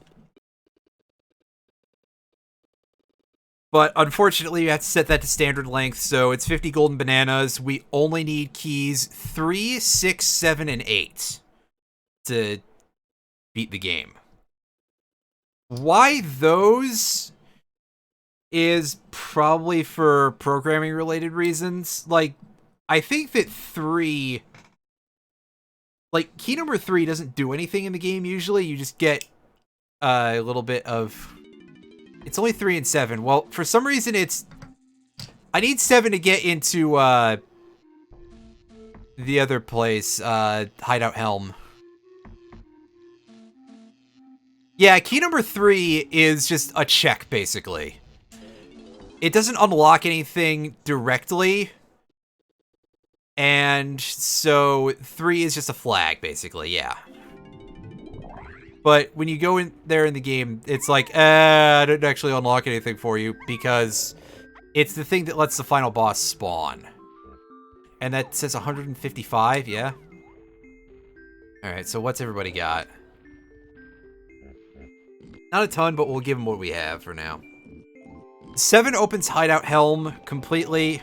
A: But unfortunately, you have to set that to standard length, so it's 50 golden bananas. We only need keys 3, 6, 7, and 8 to beat the game. Why those is probably for programming related reasons. Like, I think that 3... Like, key number 3 doesn't do anything in the game usually. You just get a little bit of... It's only 3 and 7. Well, for some reason it's... I need 7 to get into the other place, Hideout Helm. Yeah, key number 3 is just a check, basically. It doesn't unlock anything directly. And so 3 is just a flag, basically, yeah. But when you go in there in the game, it's like, I didn't actually unlock anything for you, because it's the thing that lets the final boss spawn. And that says 155, yeah? Alright, so what's everybody got? Not a ton, but we'll give them what we have for now. 7 opens Hideout Helm completely.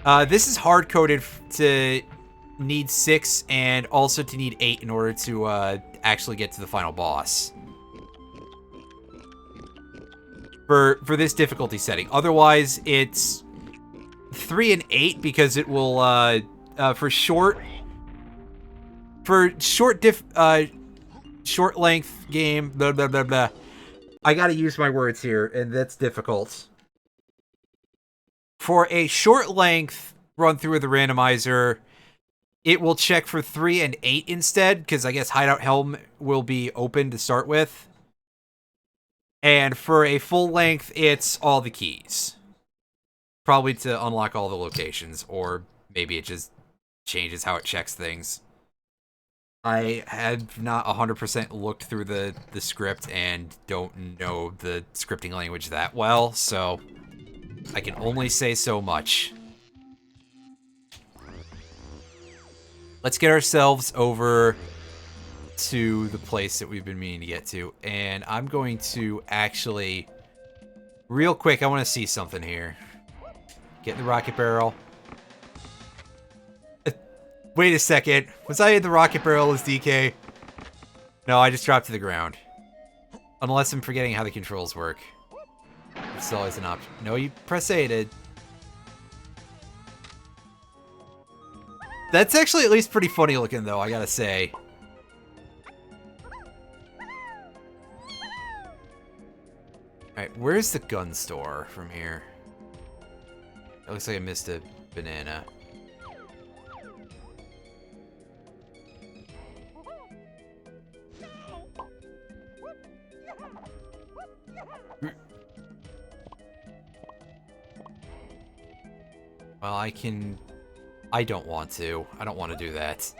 A: This is hard-coded to need 6 and also to need 8 in order to actually get to the final boss. For this difficulty setting. Otherwise, it's 3 and 8 because it will for short length game, blah blah blah blah. I gotta use my words here, and that's difficult. For a short length run through of the randomizer, it will check for 3 and 8 instead, because I guess Hideout Helm will be open to start with. And for a full length, it's all the keys. Probably to unlock all the locations, or maybe it just changes how it checks things. I have not 100% looked through the script and don't know the scripting language that well, so I can only say so much. Let's get ourselves over to the place that we've been meaning to get to, and I'm going to actually, real quick, I want to see something here. Get in the rocket barrel. Wait a second. Was I in the rocket barrel as DK? No, I just dropped to the ground. Unless I'm forgetting how the controls work. It's always an option. No, you press A to... That's actually at least pretty funny looking, though, I gotta say. Alright, where's the gun store from here? It looks like I missed a banana. Well, I don't want to. I don't want to do that.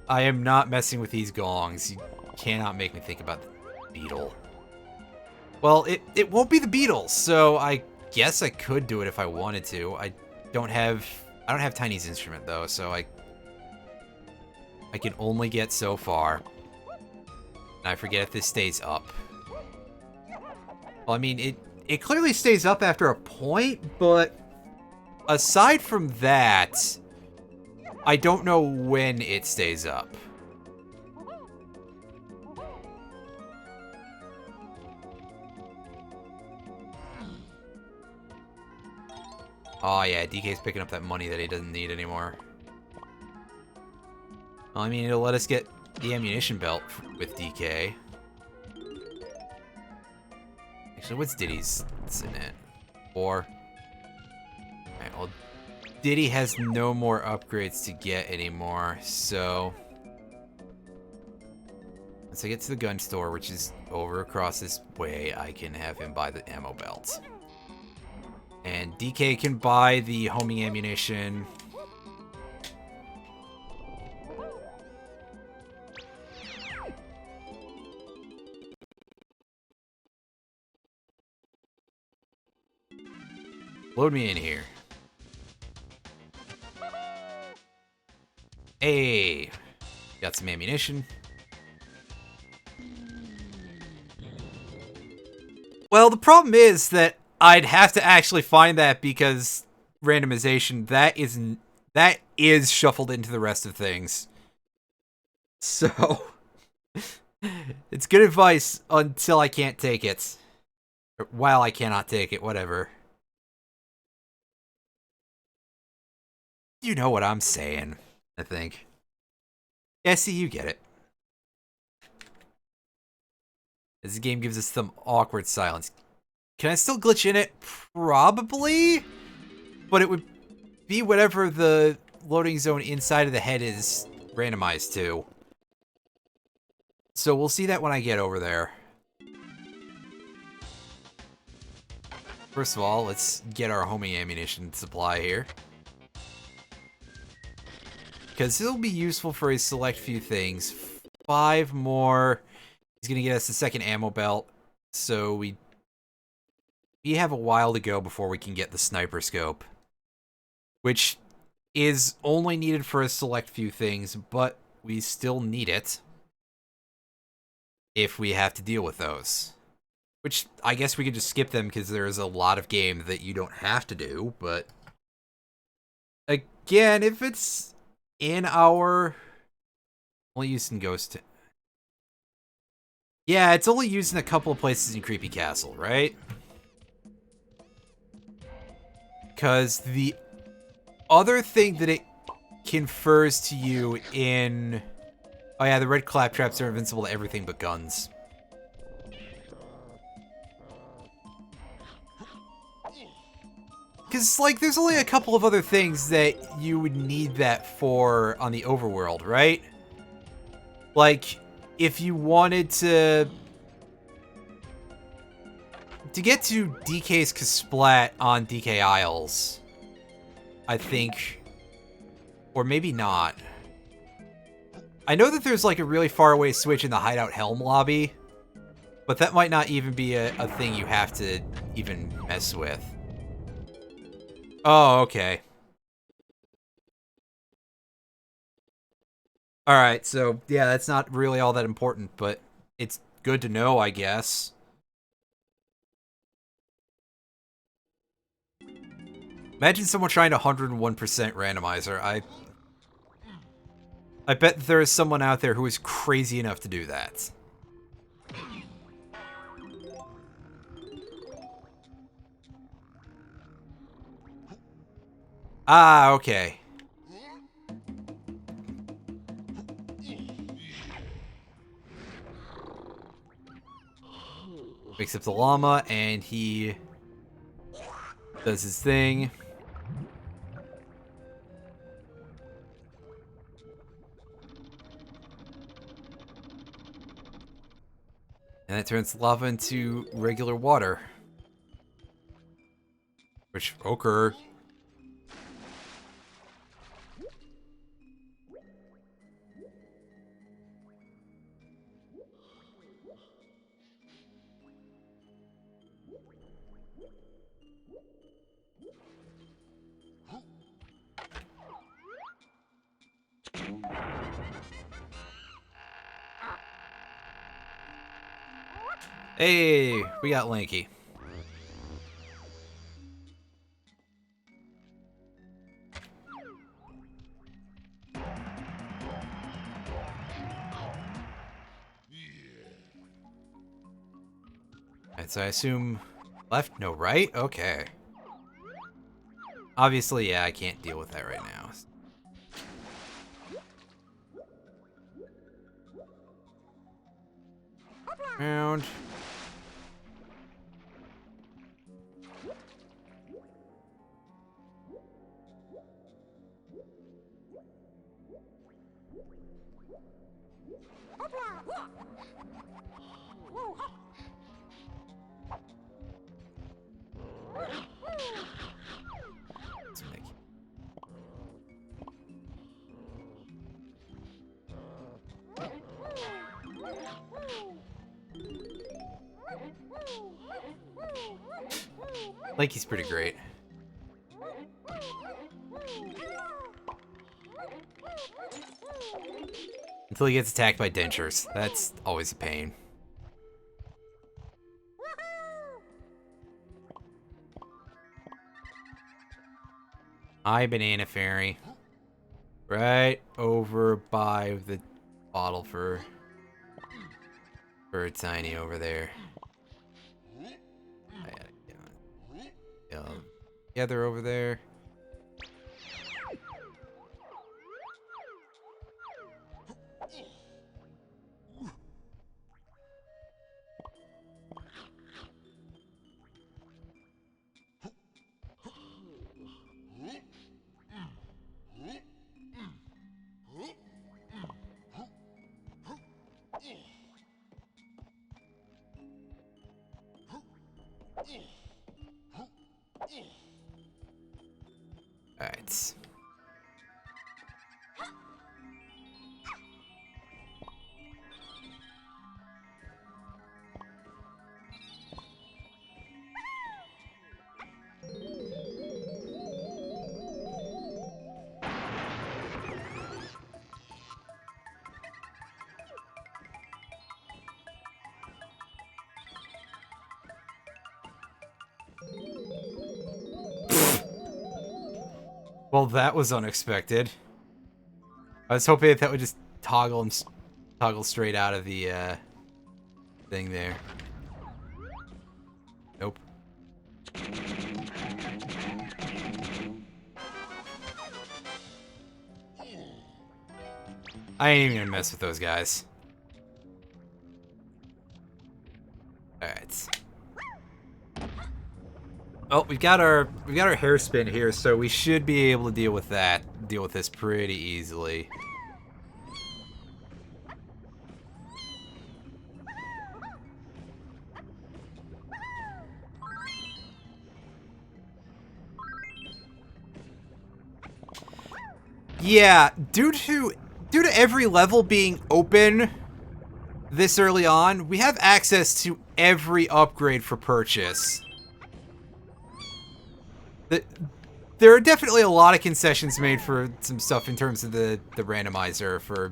A: I am not messing with these gongs. You cannot make me think about the beetle. Well, it won't be the beetle, so I guess I could do it if I wanted to. I don't have Tiny's instrument though, so I can only get so far. And I forget if this stays up. Well, I mean, it clearly stays up after a point, but aside from that, I don't know when it stays up. Oh yeah, DK's picking up that money that he doesn't need anymore. Well, I mean, it'll let us get the ammunition belt with DK. Actually, what's Diddy's in it? 4. Alright, well, Diddy has no more upgrades to get anymore, so... Once I get to the gun store, which is over across this way, I can have him buy the ammo belt. And DK can buy the homing ammunition. Load me in here. Hey! Got some ammunition. Well, the problem is that I'd have to actually find that because randomization, that is shuffled into the rest of things. So, it's good advice until I can't take it. Or while I cannot take it, whatever. You know what I'm saying, I think. Yeah, see, you get it. This game gives us some awkward silence. Can I still glitch in it? Probably. But it would be whatever the loading zone inside of the head is randomized to. So we'll see that when I get over there. First of all, let's get our homing ammunition supply here. Because it'll be useful for a select few things. 5 more is going to get us the second ammo belt. So we have a while to go before we can get the sniper scope. Which is only needed for a select few things, but we still need it. If we have to deal with those. Which, I guess we could just skip them because there's a lot of game that you don't have to do, but... Again, if it's in our... Only used in Ghost... Yeah, it's only used in a couple of places in Creepy Castle, right? Because the other thing that it confers to you in... Oh yeah, the red claptraps are invincible to everything but guns. Because, like, there's only a couple of other things that you would need that for on the overworld, right? Like, if you wanted to get to DK's Kasplat on DK Isles, I think, or maybe not. I know that there's like a really far away switch in the Hideout Helm lobby, but that might not even be a thing you have to even mess with. Oh, okay. Alright, so yeah, that's not really all that important, but it's good to know, I guess. Imagine someone trying to 101% randomizer. I bet there is someone out there who is crazy enough to do that. Ah, okay. Picks up the llama, and he does his thing. And it turns lava into regular water. Which, okay. Hey, we got Lanky. Alright, so I assume left? No, right? Okay. Obviously, yeah, I can't deal with that right now. Round. Like he's pretty great. Until he gets attacked by dentures. That's always a pain. Hi, Banana Fairy. Right over by the bottle for Tiny over there. Yeah, they're over there. Alright. Well, that was unexpected. I was hoping that would just toggle straight out of the thing there. Nope. I ain't even gonna mess with those guys. Alright. Oh, we've got our hairspin here, so we should be able to deal with this pretty easily. Yeah, due to every level being open this early on, we have access to every upgrade for purchase. There are definitely a lot of concessions made for some stuff in terms of the randomizer for,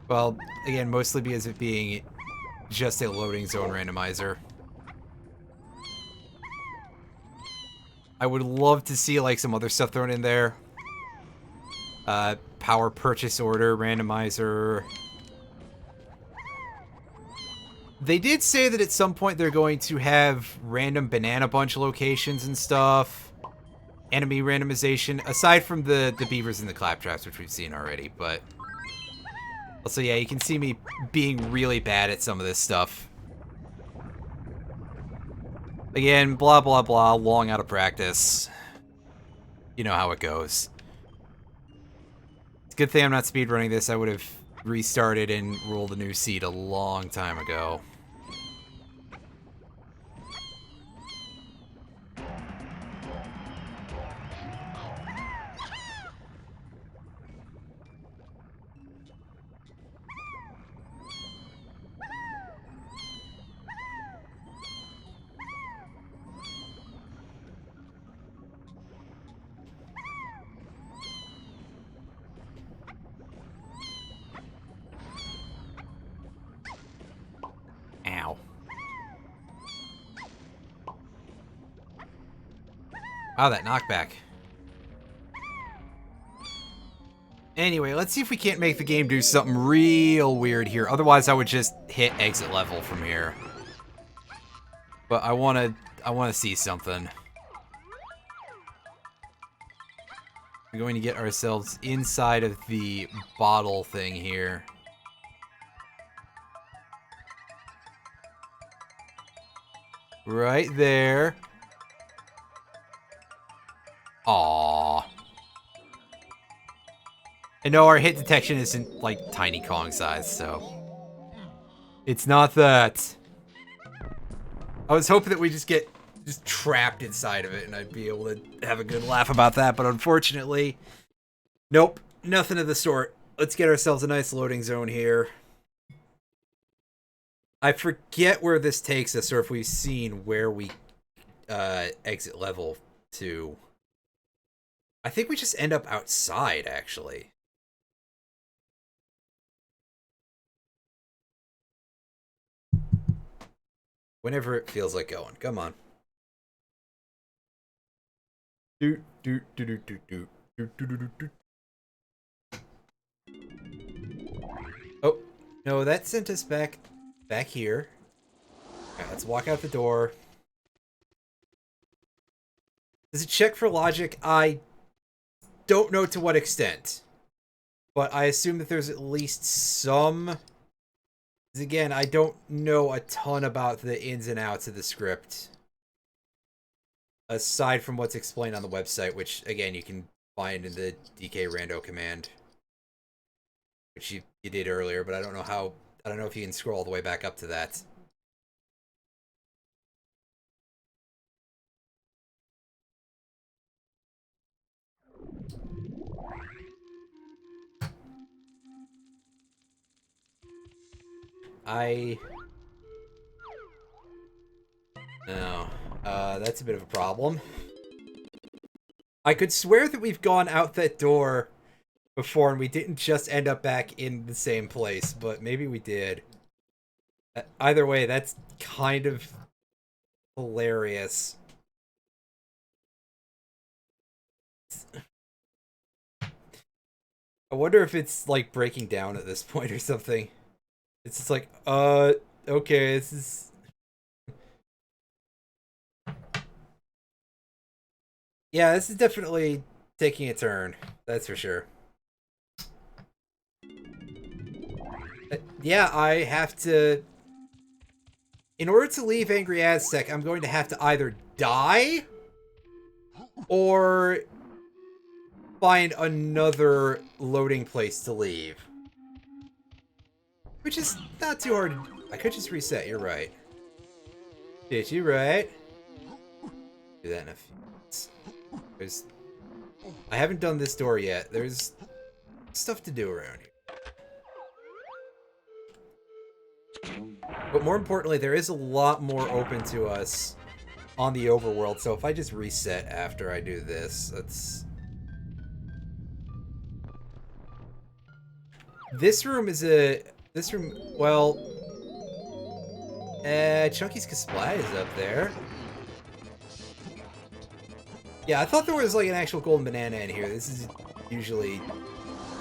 A: well, again, mostly because of it being just a loading zone randomizer. I would love to see like some other stuff thrown in there. Power purchase order randomizer. They did say that at some point they're going to have random banana bunch locations and stuff. Enemy randomization, aside from the beavers and the claptraps, which we've seen already, but... Also, yeah, you can see me being really bad at some of this stuff. Again, blah, blah, blah, long out of practice. You know how it goes. It's a good thing I'm not speedrunning this. I would have restarted and rolled a new seed a long time ago. Wow, that knockback. Anyway, let's see if we can't make the game do something real weird here. Otherwise, I would just hit exit level from here. But I wanna see something. We're going to get ourselves inside of the bottle thing here. Right there. Aww. I know our hit detection isn't like tiny Kong size, so it's not that. I was hoping that we just get trapped inside of it and I'd be able to have a good laugh about that, but unfortunately, nope, nothing of the sort. Let's get ourselves a nice loading zone here. I forget where this takes us or if we've seen where we exit level to. I think we just end up outside, actually. Whenever it feels like going. Come on. Do do do do do do do do do do. Oh no, that sent us back here. Alright, let's walk out the door. Does it check for logic? I don't know to what extent, but I assume that there's at least some. Again, I don't know a ton about the ins and outs of the script. Aside from what's explained on the website, which, again, you can find in the DK Rando command. Which you did earlier, but I don't know how... I don't know if you can scroll all the way back up to that. No. That's a bit of a problem. I could swear that we've gone out that door before and we didn't just end up back in the same place, but maybe we did. Either way, that's kind of hilarious. I wonder if it's like breaking down at this point or something. It's just like, okay, this is... Yeah, this is definitely taking a turn. That's for sure. Yeah, I have to... In order to leave Angry Aztec, I'm going to have to either die or find another loading place to leave. Which is not too hard. I could just reset, you're right. Did you right? Do that in a few minutes. I haven't done this door yet. There's stuff to do around here. But more importantly, there is a lot more open to us on the overworld, so if I just reset after I do this, that's... This room is a... This room, well... Chunky's Kasplat is up there. Yeah, I thought there was like an actual golden banana in here. This is usually...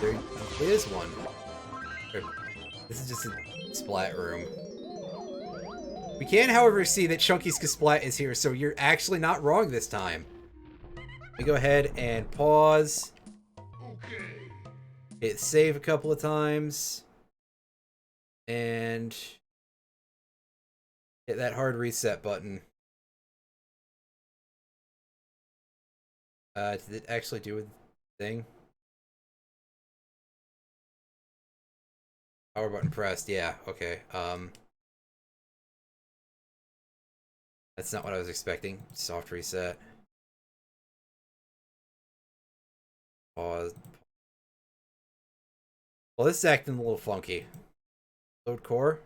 A: There is one. This is just a splat room. We can, however, see that Chunky's Kasplat is here, so you're actually not wrong this time. Let me go ahead and pause. Hit save a couple of times. And hit that hard reset button. Did it actually do a thing? Power button pressed, yeah, okay. That's not what I was expecting. Soft reset. Pause. Well, this is acting a little funky. Load core.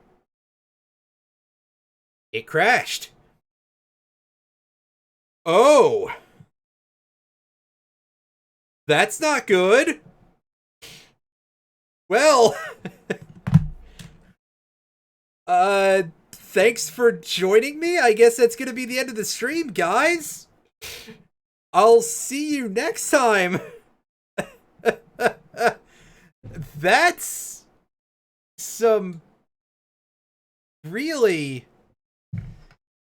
A: It crashed. Oh! That's not good. Well, thanks for joining me. I guess that's gonna be the end of the stream, guys. I'll see you next time. That's some really,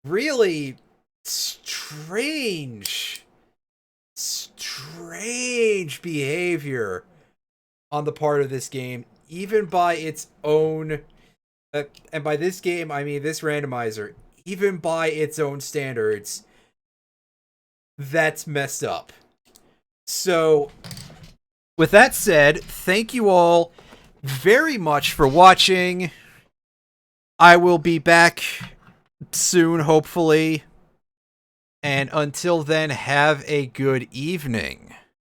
A: really strange behavior on the part of this game, even by its own, and by this game, I mean this randomizer, even by its own standards, that's messed up. So, with that said, thank you all very much for watching. I will be back soon, hopefully. And until then, have a good evening.